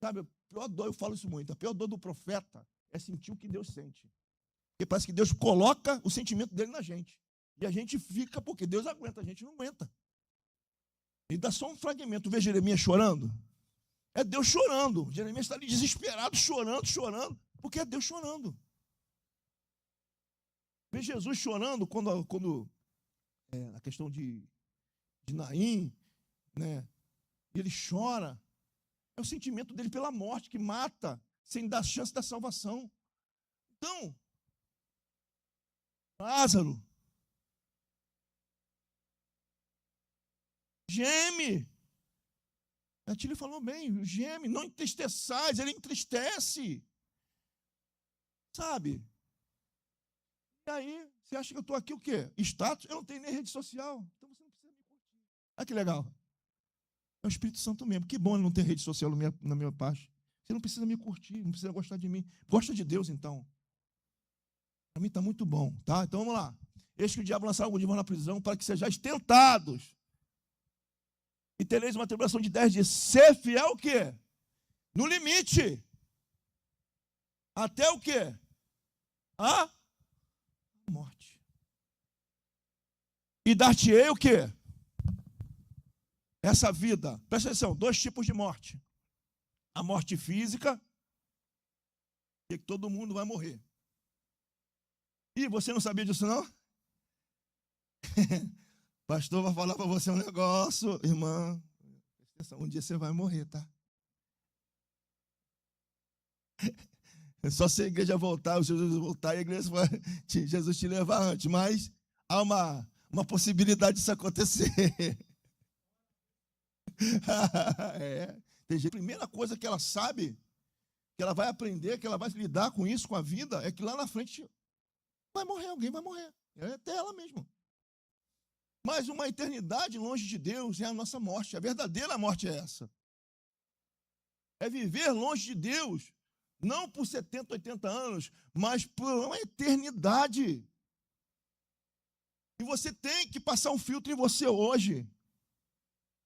Sabe, a pior dor, eu falo isso muito, a pior dor do profeta é sentir o que Deus sente. Porque parece que Deus coloca o sentimento dele na gente. E a gente fica, porque Deus aguenta, a gente não aguenta. E dá só um fragmento. Vê Jeremias chorando? É Deus chorando. Jeremias está ali desesperado, chorando, porque é Deus chorando. Vê Jesus chorando quando a questão de Naim, né? Ele chora. É o sentimento dele pela morte, que mata, sem dar chance da salvação. Então, Lázaro geme. A Tília falou bem, geme, não entristeçais, ele entristece. Sabe? E aí, você acha que eu estou aqui o quê? Status? Eu não tenho nem rede social. Então você não precisa me curtir. Olha que legal. É o Espírito Santo mesmo. Que bom ele não ter rede social na minha parte. Você não precisa me curtir, não precisa gostar de mim. Gosta de Deus, então. Para mim está muito bom, tá? Então vamos lá. Eis que o diabo lançará algum de vós na prisão para que sejais tentados. E tereis uma tribulação de 10 dias. Ser fiel o quê? No limite. Até o quê? A morte. E dar-te-ei o quê? Essa vida. Presta atenção, 2 tipos de morte. A morte física que todo mundo vai morrer. E você não sabia disso, não? Pastor vai falar para você um negócio, irmã. Um dia você vai morrer, tá? É só se a igreja voltar, o Jesus voltar e a igreja vai, Jesus te levar antes. Mas há uma possibilidade disso acontecer. É. Tem gente, a primeira coisa que ela sabe, que ela vai aprender, que ela vai lidar com isso, com a vida, é que lá na frente vai morrer, alguém vai morrer. É até ela mesma. Mas uma eternidade longe de Deus é a nossa morte. A verdadeira morte é essa. É viver longe de Deus, não por 70, 80 anos, mas por uma eternidade. E você tem que passar um filtro em você hoje.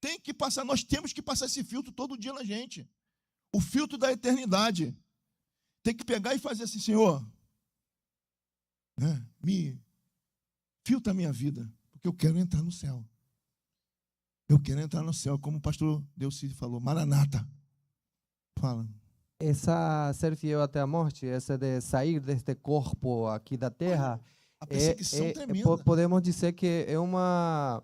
Tem que passar, nós temos que passar esse filtro todo dia na gente. O filtro da eternidade. Tem que pegar e fazer assim, Senhor, né, me filtra a minha vida, porque eu quero entrar no céu. Eu quero entrar no céu, como o pastor Delci falou, Maranata. Fala. Essa ser fiel até a morte, essa de sair deste corpo aqui da terra, A perseguição tremenda. podemos dizer que é uma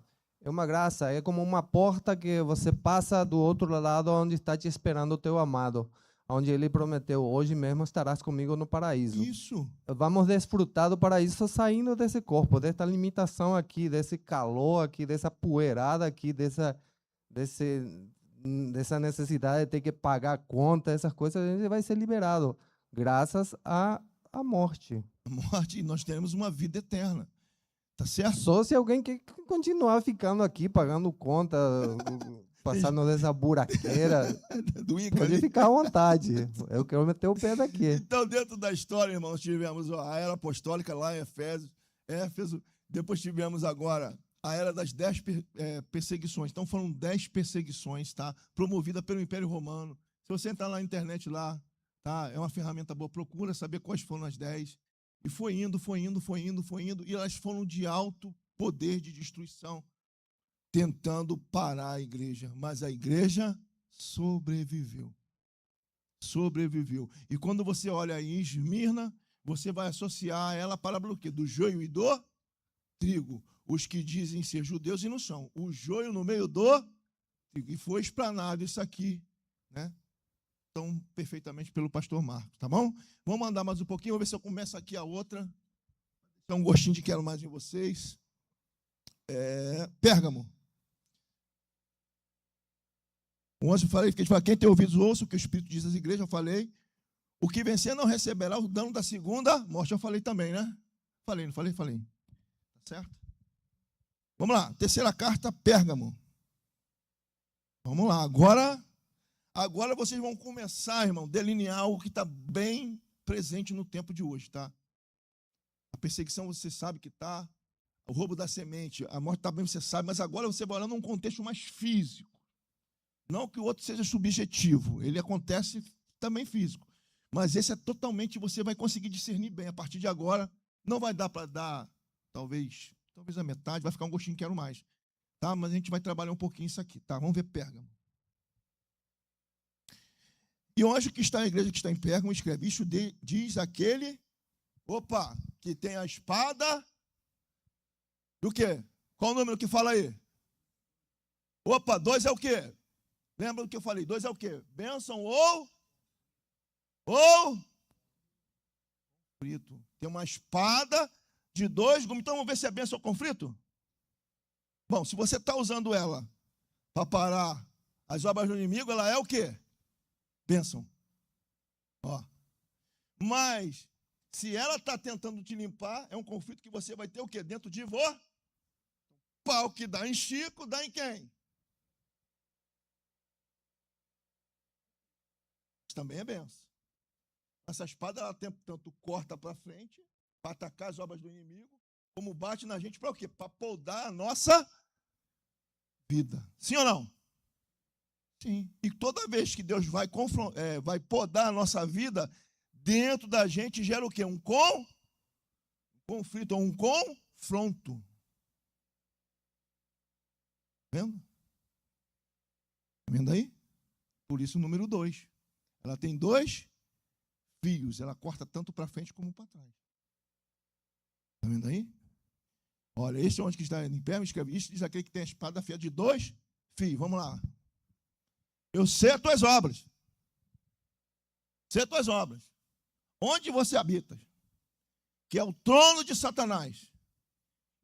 graça, é como uma porta que você passa do outro lado onde está te esperando o teu amado, onde ele prometeu, hoje mesmo estarás comigo no paraíso. Isso. Vamos desfrutar do paraíso saindo desse corpo, dessa limitação aqui, desse calor aqui, dessa poeirada aqui, dessa necessidade de ter que pagar conta, essas coisas, a gente vai ser liberado, graças à morte. A morte, e nós teremos uma vida eterna. Tá certo? Só se alguém quer continuar ficando aqui, pagando conta, passando dessa buraqueira, Do Ica pode ali. ficar à vontade. Eu quero meter o pé daqui. Então, dentro da história, irmãos, tivemos a era apostólica lá em Éfeso. Depois tivemos agora a era das 10 perseguições. Então, foram 10 perseguições, tá? Promovida pelo Império Romano. Se você entrar lá na internet, lá, tá? É uma ferramenta boa. Procura saber quais foram as 10. E foi indo. E elas foram de alto poder de destruição, tentando parar a igreja. Mas a igreja sobreviveu. E quando você olha aí em Esmirna, você vai associar ela à palavra do quê? Do joio e do trigo. Os que dizem ser judeus e não são. O joio no meio do trigo. E foi explanado isso aqui, né? Então, perfeitamente pelo pastor Marcos, tá bom? Vamos andar mais um pouquinho, vou ver se eu começo aqui a outra. Dá um gostinho de quero mais em vocês. Pérgamo. O anjo falei, que quem tem ouvidos ouça o que o Espírito diz às igrejas, eu falei. O que vencer não receberá o dano da segunda morte, eu falei também, né? Falei, não falei? Falei. Tá certo? Vamos lá, terceira carta, Pérgamo. Vamos lá, agora vocês vão começar, irmão, delinear algo que está bem presente no tempo de hoje, tá? A perseguição você sabe que está, o roubo da semente, a morte também você sabe, mas agora você vai olhar num contexto mais físico. Não que o outro seja subjetivo, ele acontece também físico. Mas esse é totalmente, você vai conseguir discernir bem. A partir de agora, não vai dar para dar, talvez a metade, vai ficar um gostinho que quero mais. Tá? Mas a gente vai trabalhar um pouquinho isso aqui. Tá? Vamos ver Pérgamo. E o anjo que está na igreja que está em Pérgamo escreve, isso diz aquele, que tem a espada do quê? Qual o número que fala aí? 2 é o quê? Lembra do que eu falei? 2 é o quê? Bênção ou conflito. Tem uma espada de 2 gumes. Então vamos ver se é bênção ou conflito? Bom, se você está usando ela para parar as obras do inimigo, ela é o quê? Bênção. Mas se ela está tentando te limpar, é um conflito que você vai ter o quê? Dentro de você. Pau que dá em Chico, dá em quem? Também é benção. Essa espada, ela tanto corta para frente, para atacar as obras do inimigo, como bate na gente para o quê? Para podar a nossa vida. Sim ou não? Sim. E toda vez que Deus vai podar a nossa vida, dentro da gente gera o quê? Um conflito, um confronto. Vendo? Vendo aí? Por isso o número 2. Ela tem 2 fios. Ela corta tanto para frente como para trás. Está vendo aí? Olha, este é onde que está em pé, me escreve. Isto diz aquele que tem a espada afiada de 2 fios. Vamos lá. Eu sei as tuas obras. Sei as tuas obras. Onde você habita, que é o trono de Satanás,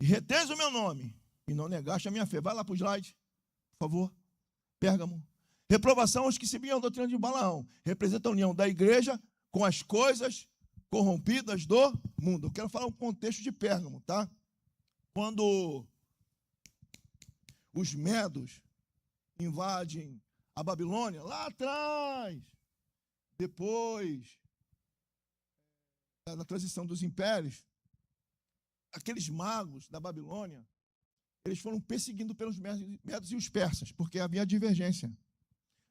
e retens o meu nome, e não negaste a minha fé. Vai lá para o slide, por favor. Pérgamo. Reprovação aos que seguiam a doutrina de Balaão. Representa a união da igreja com as coisas corrompidas do mundo. Eu quero falar um contexto de Pérgamo, tá? Quando os medos invadem a Babilônia, lá atrás, depois da transição dos impérios, aqueles magos da Babilônia, eles foram perseguidos pelos medos e os persas, porque havia divergência.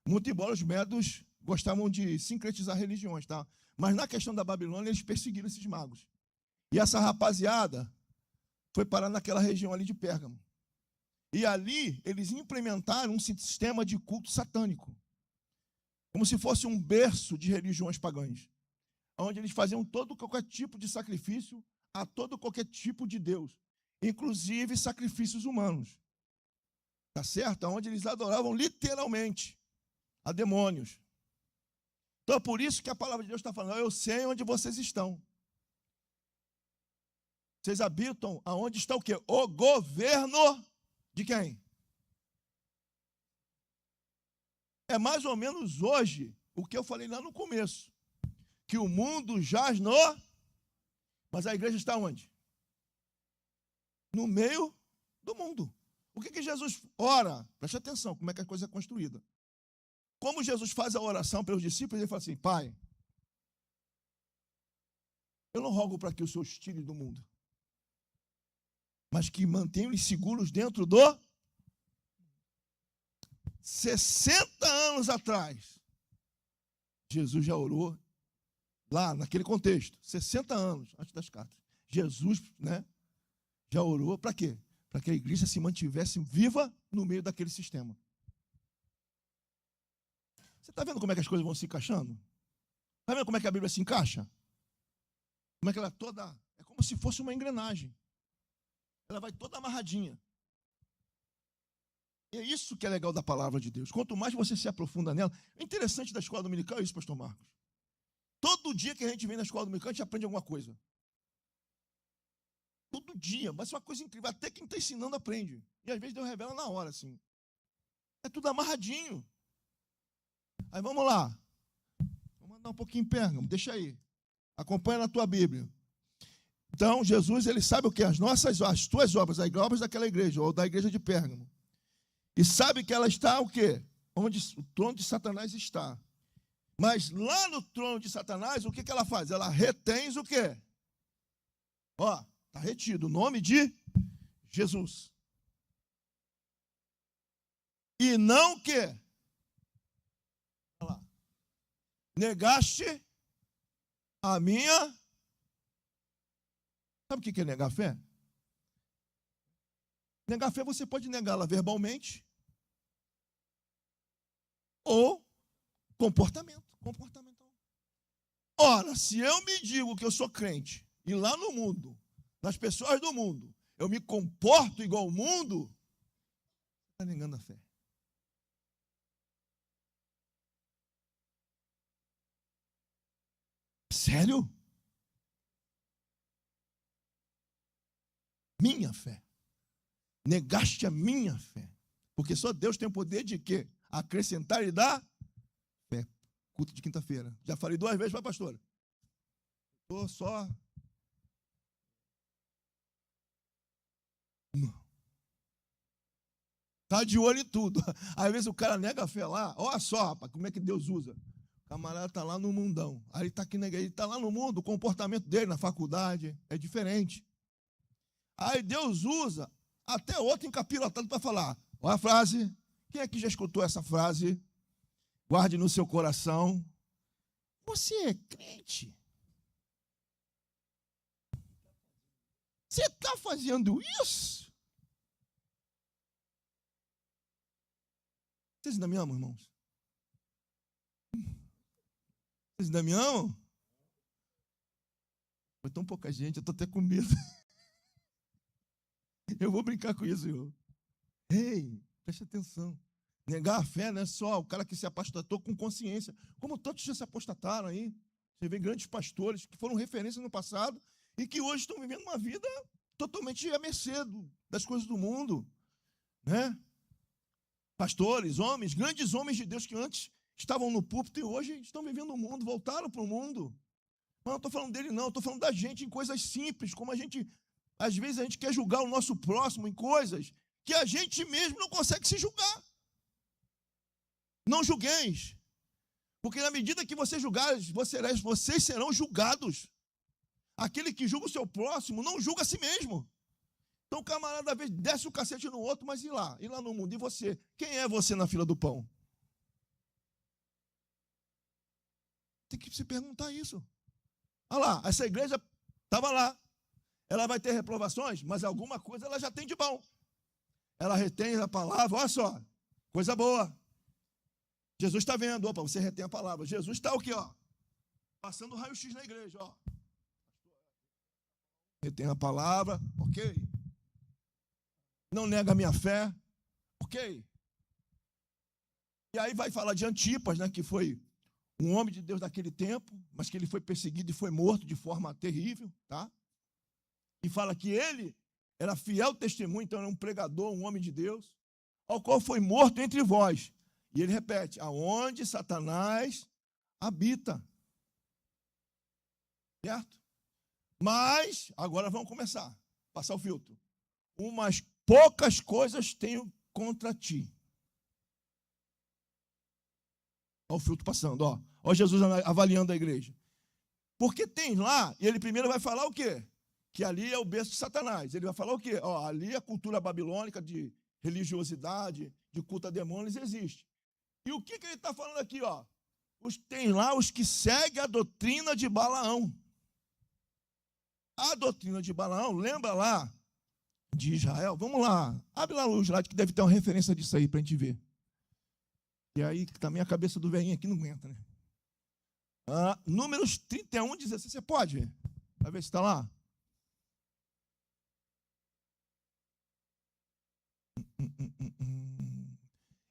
Muito embora os medos gostavam de sincretizar religiões, tá? Mas na questão da Babilônia, eles perseguiram esses magos. E essa rapaziada foi parar naquela região ali de Pérgamo. E ali, eles implementaram um sistema de culto satânico, como se fosse um berço de religiões pagãs, onde eles faziam todo qualquer tipo de sacrifício a todo qualquer tipo de Deus, inclusive sacrifícios humanos. Tá certo? Onde eles adoravam literalmente a demônios. Então é por isso que a palavra de Deus está falando, eu sei onde vocês estão. Vocês habitam aonde está o quê? O governo de quem? É mais ou menos hoje o que eu falei lá no começo, que o mundo jaz no... Mas a igreja está onde? No meio do mundo. O que Jesus ora? Preste atenção, como é que a coisa é construída. Como Jesus faz a oração pelos discípulos, ele fala assim, Pai, eu não rogo para que o Senhor os tire do mundo, mas que mantenham-lhes seguros dentro do... 60 anos atrás, Jesus já orou, lá naquele contexto, 60 anos antes das cartas. Jesus, né, já orou para quê? Para que a igreja se mantivesse viva no meio daquele sistema. Você está vendo como é que as coisas vão se encaixando? Está vendo como é que a Bíblia se encaixa? Como é que ela é toda... É como se fosse uma engrenagem. Ela vai toda amarradinha. E é isso que é legal da palavra de Deus. Quanto mais você se aprofunda nela... O interessante da escola dominical é isso, pastor Marcos. Todo dia que a gente vem na escola dominical, a gente aprende alguma coisa. Todo dia, mas é uma coisa incrível. Até quem está ensinando aprende. E às vezes Deus revela na hora, assim. É tudo amarradinho. Aí vamos lá. Vamos andar um pouquinho em Pérgamo, deixa aí. Acompanha na tua Bíblia. Então, Jesus, ele sabe o que? As tuas obras, as obras daquela igreja, ou da igreja de Pérgamo. E sabe que ela está o quê? Onde o trono de Satanás está. Mas lá no trono de Satanás, o que ela faz? Ela retém o quê? Ó, está retido o nome de Jesus. E não o quê? Olha lá. Negaste a minha... Sabe o que é negar a fé? Negar a fé você pode negá-la verbalmente ou comportamental. Ora, se eu me digo que eu sou crente e lá no mundo, nas pessoas do mundo, eu me comporto igual ao mundo, está negando a fé. Sério? Minha fé. Negaste a minha fé. Porque só Deus tem o poder de quê? Acrescentar e dar fé. Culto de quinta-feira. Já falei 2 vezes para a pastora. Estou só... Está de olho em tudo. Às vezes o cara nega a fé lá. Olha só, rapaz, como é que Deus usa. O camarada está lá no mundão. Aí ele está aqui na igreja. Ele está lá no mundo. O comportamento dele na faculdade é diferente. Aí Deus usa até outro encapilotado para falar. Olha a frase. Quem aqui já escutou essa frase? Guarde no seu coração. Você é crente? Você está fazendo isso? Vocês ainda me amam, irmãos? Vocês ainda me amam? Foi tão pouca gente, eu estou até com medo. Eu vou brincar com isso, Senhor. Ei, preste atenção. Negar a fé não é só o cara que se apostatou com consciência. Como tantos já se apostataram aí. Você vê grandes pastores que foram referência no passado e que hoje estão vivendo uma vida totalmente à mercê das coisas do mundo. Né? Pastores, homens, grandes homens de Deus que antes estavam no púlpito e hoje estão vivendo o mundo, voltaram para o mundo. Mas não estou falando dele, não. Estou falando da gente em coisas simples, como às vezes a gente quer julgar o nosso próximo em coisas que a gente mesmo não consegue se julgar. Não julgueis, porque na medida que você julgares, vocês serão julgados. Aquele que julga o seu próximo não julga a si mesmo. Então o camarada às vezes desce o cacete no outro, mas e lá no mundo? E você? Quem é você na fila do pão? Tem que se perguntar isso. Olha lá, essa igreja estava lá. Ela vai ter reprovações, mas alguma coisa ela já tem de bom. Ela retém a palavra, olha só, coisa boa. Jesus está vendo, opa, você retém a palavra. Jesus está o quê, ó? Passando raio-x na igreja, ó. Retém a palavra, ok. Não nega a minha fé, ok. E aí vai falar de Antipas, né, que foi um homem de Deus daquele tempo, mas que ele foi perseguido e foi morto de forma terrível, tá? E fala que ele era fiel testemunho, então era um pregador, um homem de Deus, ao qual foi morto entre vós. E ele repete, aonde Satanás habita. Certo? Mas, agora vamos começar, passar o filtro. Umas poucas coisas tenho contra ti. Olha o filtro passando, ó. Olha Jesus avaliando a igreja. Porque tem lá, e ele primeiro vai falar o quê? Que ali é o berço de Satanás. Ele vai falar o quê? Ó, ali a cultura babilônica de religiosidade, de culto a demônios existe. E o que ele está falando aqui? Ó? Tem lá os que seguem a doutrina de Balaão. A doutrina de Balaão, lembra lá de Israel? Vamos lá, abre lá o slide que deve ter uma referência disso aí para a gente ver. E aí também a cabeça do velhinho aqui não aguenta, né? Números 31, 16, você pode ver? Vai ver se está lá.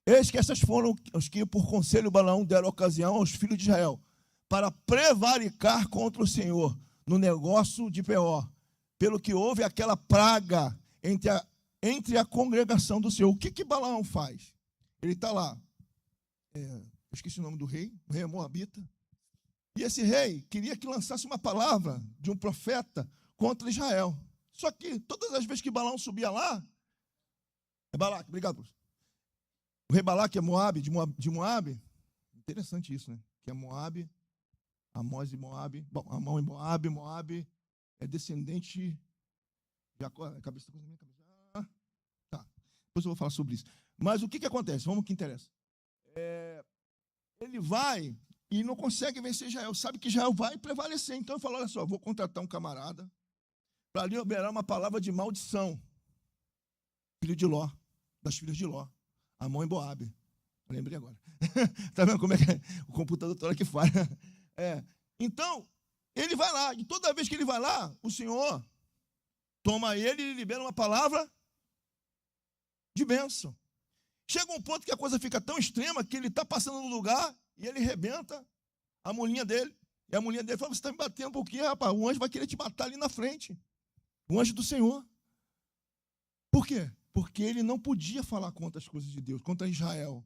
Eis que essas foram os que por conselho Balaão deram ocasião aos filhos de Israel para prevaricar contra o Senhor no negócio de Peor, pelo que houve aquela praga entre a congregação do Senhor. O que Balaão faz? Ele está lá, eu esqueci o nome do rei, o rei Moabita, e esse rei queria que lançasse uma palavra de um profeta contra Israel. Só que todas as vezes que Balaão subia lá, é Balaque, obrigado, professor. O rei Balaque é Moabe, de Moabe. Interessante isso, né? Que é Moabe, Amós e Moabe. Bom, Amon e Moabe. Moabe é descendente de Jacó. Cabeça da minha cabeça. Tá. Depois eu vou falar sobre isso. Mas o que acontece? Vamos ao que interessa. Ele vai e não consegue vencer Israel. Sabe que Israel vai prevalecer. Então ele fala, olha só, vou contratar um camarada para liberar uma palavra de maldição. Filho de Ló, das filhas de Ló. Amon e Moabe. Lembrei agora. Está vendo como é que o computador toda que faz? Então, ele vai lá. E toda vez que ele vai lá, o Senhor toma ele e libera uma palavra de bênção. Chega um ponto que a coisa fica tão extrema que ele está passando no lugar e ele rebenta a mulhinha dele. E a mulhinha dele fala, você está me batendo por quê, rapaz? O anjo vai querer te matar ali na frente. O anjo do Senhor. Por quê? Porque ele não podia falar contra as coisas de Deus, contra Israel.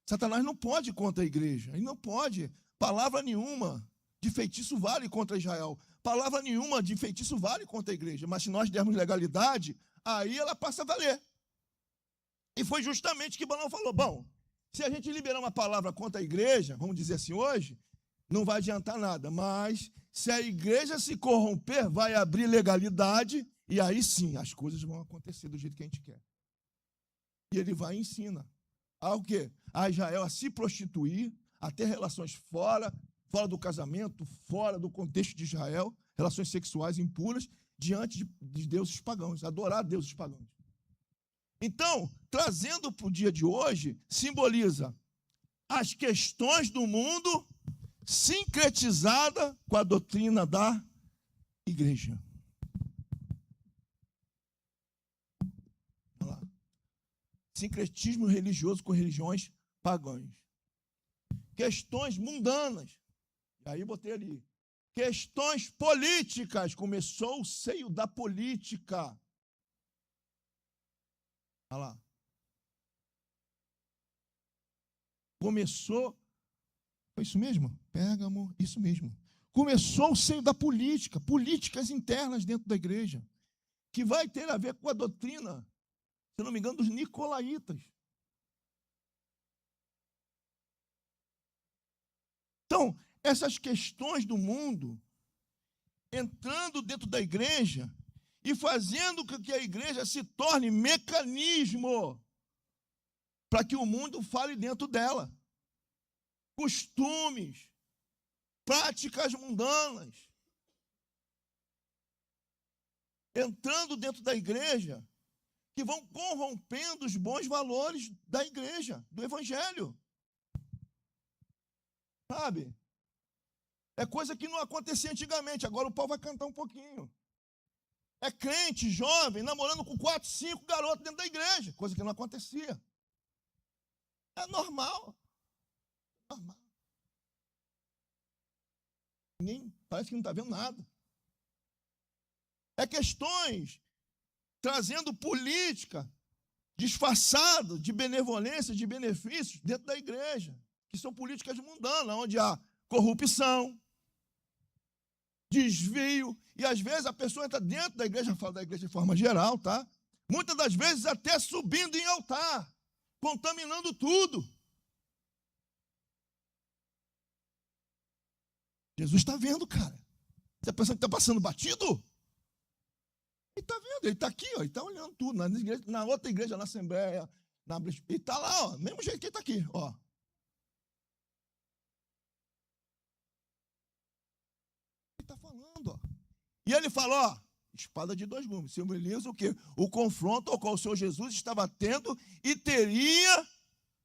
Satanás não pode contra a igreja, ele não pode. Palavra nenhuma de feitiço vale contra Israel. Palavra nenhuma de feitiço vale contra a igreja. Mas se nós dermos legalidade, aí ela passa a valer. E foi justamente que Balaão falou, bom, se a gente liberar uma palavra contra a igreja, vamos dizer assim hoje, não vai adiantar nada. Mas se a igreja se corromper, vai abrir legalidade. E aí sim, as coisas vão acontecer do jeito que a gente quer. E ele vai e ensina. O quê? A Israel a se prostituir, a ter relações fora do casamento, fora do contexto de Israel, relações sexuais impuras, diante de deuses pagãos, adorar deuses pagãos. Então, trazendo para o dia de hoje, simboliza as questões do mundo sincretizada com a doutrina da igreja. Olha lá. Sincretismo religioso com religiões pagãs. Questões mundanas. E aí botei ali. Questões políticas. Começou o seio da política. Olha lá. Começou. Foi isso mesmo? Pérgamo, isso mesmo. Começou o seio da política, políticas internas dentro da igreja, que vai ter a ver com a doutrina, se não me engano, dos nicolaítas. Então, essas questões do mundo, entrando dentro da igreja e fazendo com que a igreja se torne mecanismo para que o mundo fale dentro dela. Costumes, práticas mundanas, entrando dentro da igreja, que vão corrompendo os bons valores da igreja, do evangelho. Sabe? É coisa que não acontecia antigamente, agora o pau vai cantar um pouquinho. É crente, jovem, namorando com 4, 5 garotos dentro da igreja, coisa que não acontecia. É normal. Normal. Ninguém parece que não está vendo nada. É questões trazendo política disfarçada de benevolência, de benefícios dentro da igreja, que são políticas mundanas, onde há corrupção, desvio, e às vezes a pessoa entra dentro da igreja, falo da igreja de forma geral, tá? Muitas das vezes até subindo em altar, contaminando tudo. Jesus está vendo, cara. Você pensa que está passando batido? Ele está vendo, ele está aqui, ó, ele está olhando tudo. Na outra igreja, na Assembleia, ele está lá, ó, mesmo jeito que ele está aqui, ó. Ele está falando, ó. E ele fala, ó, espada de 2 gumes. Simboliza o quê? O confronto ao qual o Senhor Jesus estava tendo e teria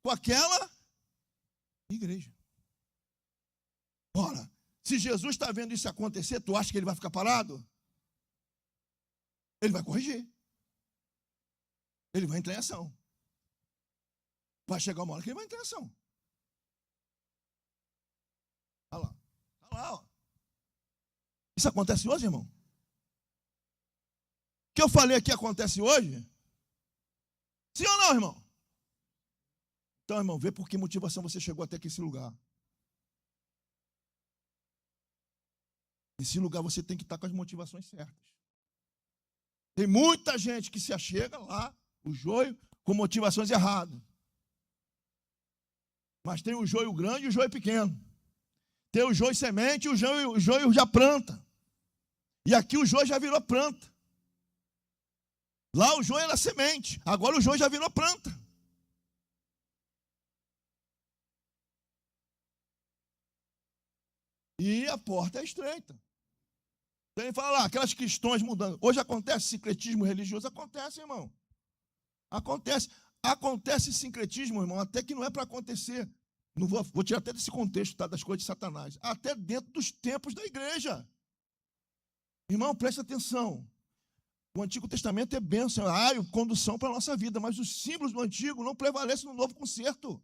com aquela igreja. Ora, se Jesus está vendo isso acontecer, tu acha que ele vai ficar parado? Ele vai corrigir. Ele vai entrar em ação. Vai chegar uma hora que ele vai entrar em ação. Olha lá. Olha lá, ó. Isso acontece hoje, irmão? O que eu falei aqui acontece hoje? Sim ou não, irmão? Então, irmão, vê por que motivação você chegou até aqui esse lugar. Nesse lugar você tem que estar com as motivações certas. Tem muita gente que se achega lá, o joio, com motivações erradas. Mas tem o joio grande e o joio pequeno. Tem o joio semente e o joio já planta. E aqui o joio já virou planta. Lá o joio era semente, agora o joio já virou planta. E a porta é estreita. Então ele fala lá, aquelas questões mudando. Hoje acontece sincretismo religioso? Acontece, irmão. Acontece. Acontece sincretismo, irmão, até que não é para acontecer. Não vou tirar até desse contexto, tá, das coisas de Satanás. Até dentro dos tempos da igreja. Irmão, preste atenção. O Antigo Testamento é bênção, condução para a nossa vida, mas os símbolos do Antigo não prevalecem no Novo Concerto.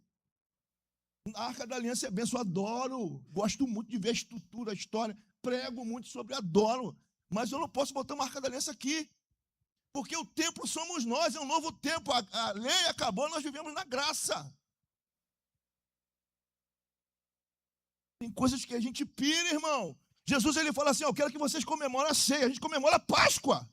A Arca da Aliança é bênção, eu adoro, gosto muito de ver a estrutura, a história, prego muito sobre, adoro, mas eu não posso botar uma Arca da Aliança aqui, porque o templo somos nós, é um novo tempo, a lei acabou, nós vivemos na graça. Tem coisas que a gente pira, irmão. Jesus, ele fala assim, eu quero que vocês comemorem a ceia, a gente comemora a Páscoa.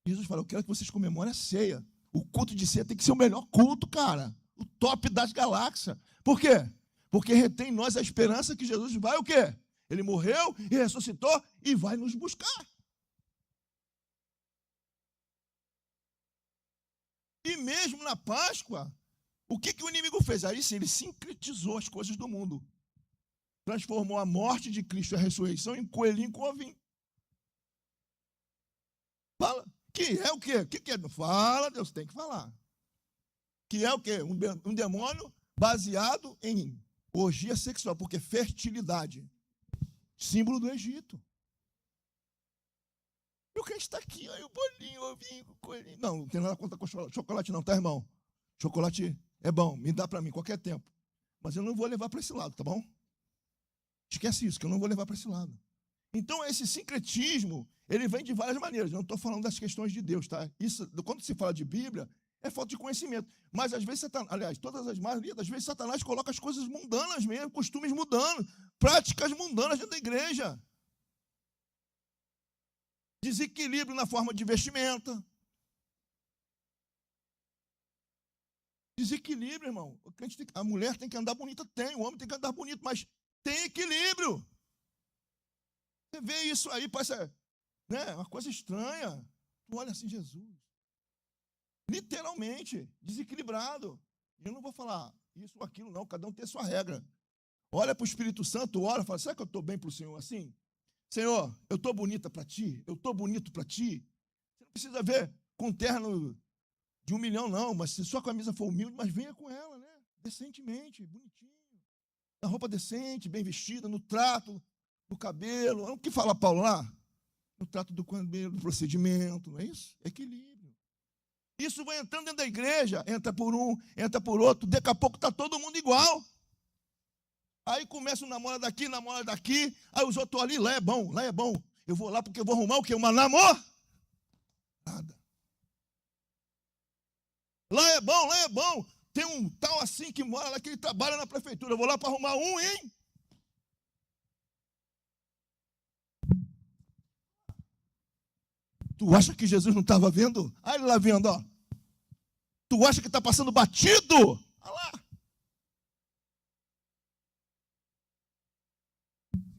Jesus fala, eu quero que vocês comemorem a ceia. O culto de ceia tem que ser o melhor culto, cara. O top das galáxias. Por quê? Porque retém em nós a esperança que Jesus vai o quê? Ele morreu e ressuscitou e vai nos buscar. E mesmo na Páscoa, o que o inimigo fez? Aí sim, ele sincretizou as coisas do mundo. Transformou a morte de Cristo e a ressurreição em coelhinho com ovinho. Fala. Que é o quê? O que é? Não fala, Deus tem que falar. Que é o quê? Um demônio baseado em Orgia sexual, porque fertilidade, símbolo do Egito. E o crente está aqui, aí o bolinho, o ovinho, o coelhinho. Não tem nada contra chocolate não, tá, irmão? Chocolate é bom, me dá para mim, qualquer tempo. Mas eu não vou levar para esse lado, tá bom? Esquece isso, que eu não vou levar para esse lado. Então, esse sincretismo, ele vem de várias maneiras. Eu não estou falando das questões de Deus, tá? Isso, quando se fala de Bíblia, é falta de conhecimento. Mas, às vezes, Satanás, aliás, maioria das vezes, Satanás coloca as coisas mundanas mesmo, costumes mundanos, práticas mundanas dentro da igreja. Desequilíbrio na forma de vestimenta. Desequilíbrio, irmão. A mulher tem que andar bonita, tem. O homem tem que andar bonito, mas tem equilíbrio. Você vê isso aí, parece, né, uma coisa estranha. Tu olha assim, Jesus. Literalmente, desequilibrado. Eu não vou falar isso ou aquilo, não. Cada um tem a sua regra. Olha para o Espírito Santo, ora, fala, será que eu estou bem para o Senhor assim? Senhor, eu estou bonita para ti? Eu estou bonito para ti? Você não precisa ver com terno de 1 milhão, não. Mas se sua camisa for humilde, mas venha com ela, né? Decentemente, bonitinho. Na roupa decente, bem vestida, no trato, no cabelo. O que fala Paulo lá? No trato do cabelo, do procedimento, não é isso? Equilíbrio. Isso vai entrando dentro da igreja, entra por um, entra por outro, daqui a pouco está todo mundo igual. Aí começa um namoro daqui, aí os outros ali, lá é bom. Eu vou lá porque eu vou arrumar o quê? Uma namorada. Lá é bom. Tem um tal assim que mora lá, que ele trabalha na prefeitura. Eu vou lá para arrumar um, hein? Tu acha que Jesus não estava vendo? Olha ele lá vendo, ó. Tu acha que está passando batido? Olha lá.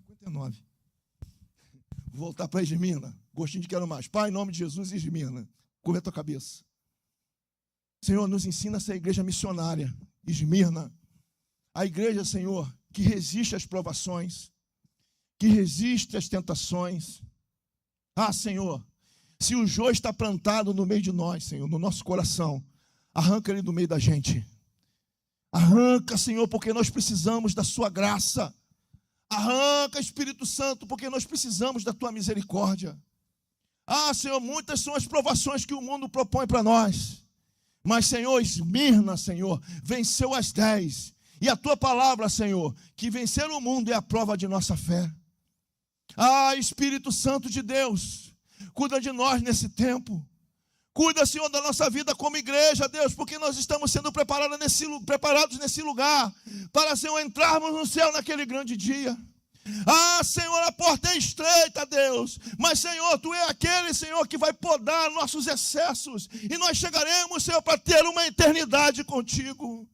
59. Vou voltar para Esmirna. Gostinho de quero mais. Pai, em nome de Jesus, Esmirna. Curva a tua cabeça. Senhor, nos ensina a ser a igreja missionária. Esmirna. A igreja, Senhor, que resiste às provações, que resiste às tentações. Ah, Senhor, se o joio está plantado no meio de nós, Senhor, no nosso coração, arranca ele do meio da gente. Arranca, Senhor, porque nós precisamos da sua graça. Arranca, Espírito Santo, porque nós precisamos da tua misericórdia. Ah, Senhor, muitas são as provações que o mundo propõe para nós. Mas, Senhor, Esmirna, Senhor, venceu as 10. E a tua palavra, Senhor, que vencer o mundo é a prova de nossa fé. Ah, Espírito Santo de Deus, cuida de nós nesse tempo. Cuida, Senhor, da nossa vida como igreja, Deus, porque nós estamos sendo preparados nesse lugar para, Senhor, entrarmos no céu naquele grande dia. Ah, Senhor, a porta é estreita, Deus, mas, Senhor, Tu é aquele, Senhor, que vai podar nossos excessos e nós chegaremos, Senhor, para ter uma eternidade contigo.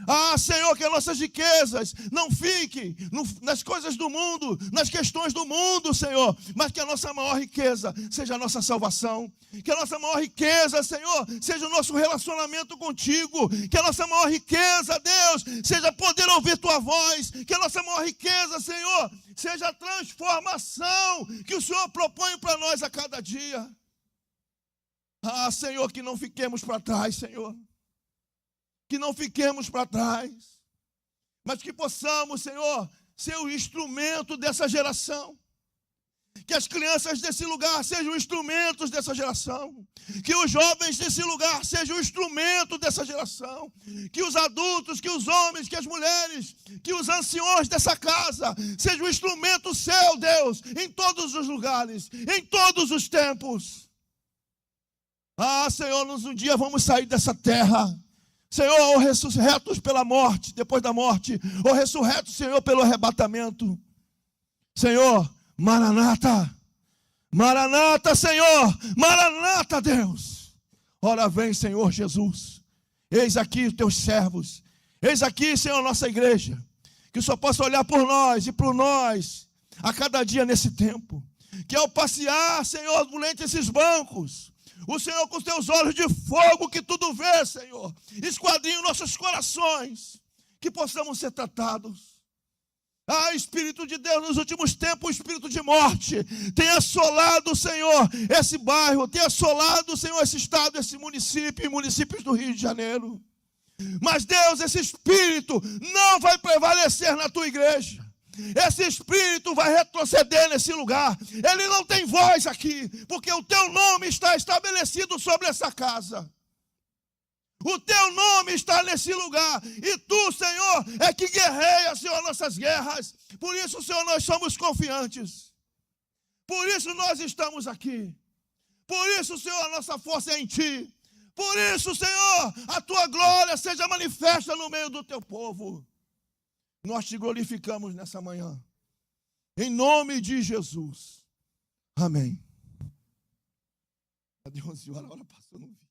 Ah, Senhor, que as nossas riquezas não fiquem nas coisas do mundo, nas questões do mundo, Senhor, mas que a nossa maior riqueza seja a nossa salvação, que a nossa maior riqueza, Senhor, seja o nosso relacionamento contigo, que a nossa maior riqueza, Deus, seja poder ouvir Tua voz, que a nossa maior riqueza, Senhor, seja a transformação que o Senhor propõe para nós a cada dia. Ah, Senhor, que não fiquemos para trás, Senhor. Que não fiquemos para trás, mas que possamos, Senhor, ser o instrumento dessa geração. Que as crianças desse lugar sejam instrumentos dessa geração. Que os jovens desse lugar sejam instrumento dessa geração. Que os adultos, que os homens, que as mulheres, que os anciões dessa casa sejam instrumento seu, Deus, em todos os lugares, em todos os tempos. Ah, Senhor, nós um dia vamos sair dessa terra. Senhor, ou ressurretos pela morte, depois da morte, ou ressurretos, Senhor, pelo arrebatamento. Senhor, Maranata, Maranata, Senhor, Maranata, Deus. Ora vem, Senhor Jesus. Eis aqui os teus servos. Eis aqui, Senhor, nossa igreja. Que o Senhor possa olhar por nós e por nós a cada dia nesse tempo. Que ao passear, Senhor, durante esses bancos, o Senhor, com os teus olhos de fogo que tudo vê, Senhor, esquadrinhe nossos corações, que possamos ser tratados. Ah, Espírito de Deus, nos últimos tempos, o espírito de morte tem assolado, Senhor, esse bairro, tem assolado, Senhor, esse estado, esse município e municípios do Rio de Janeiro. Mas Deus, esse espírito não vai prevalecer na tua igreja. Esse espírito vai retroceder nesse lugar. Ele não tem voz aqui, porque o teu nome está estabelecido sobre essa casa. O teu nome está nesse lugar. E tu, Senhor, é que guerreia, Senhor, nossas guerras. Por isso, Senhor, nós somos confiantes. Por isso nós estamos aqui. Por isso, Senhor, a nossa força é em Ti. Por isso, Senhor, a Tua glória seja manifesta no meio do Teu povo. Nós Te glorificamos nessa manhã. Em nome de Jesus. Amém. Às 11 horas, a hora passou, não vi.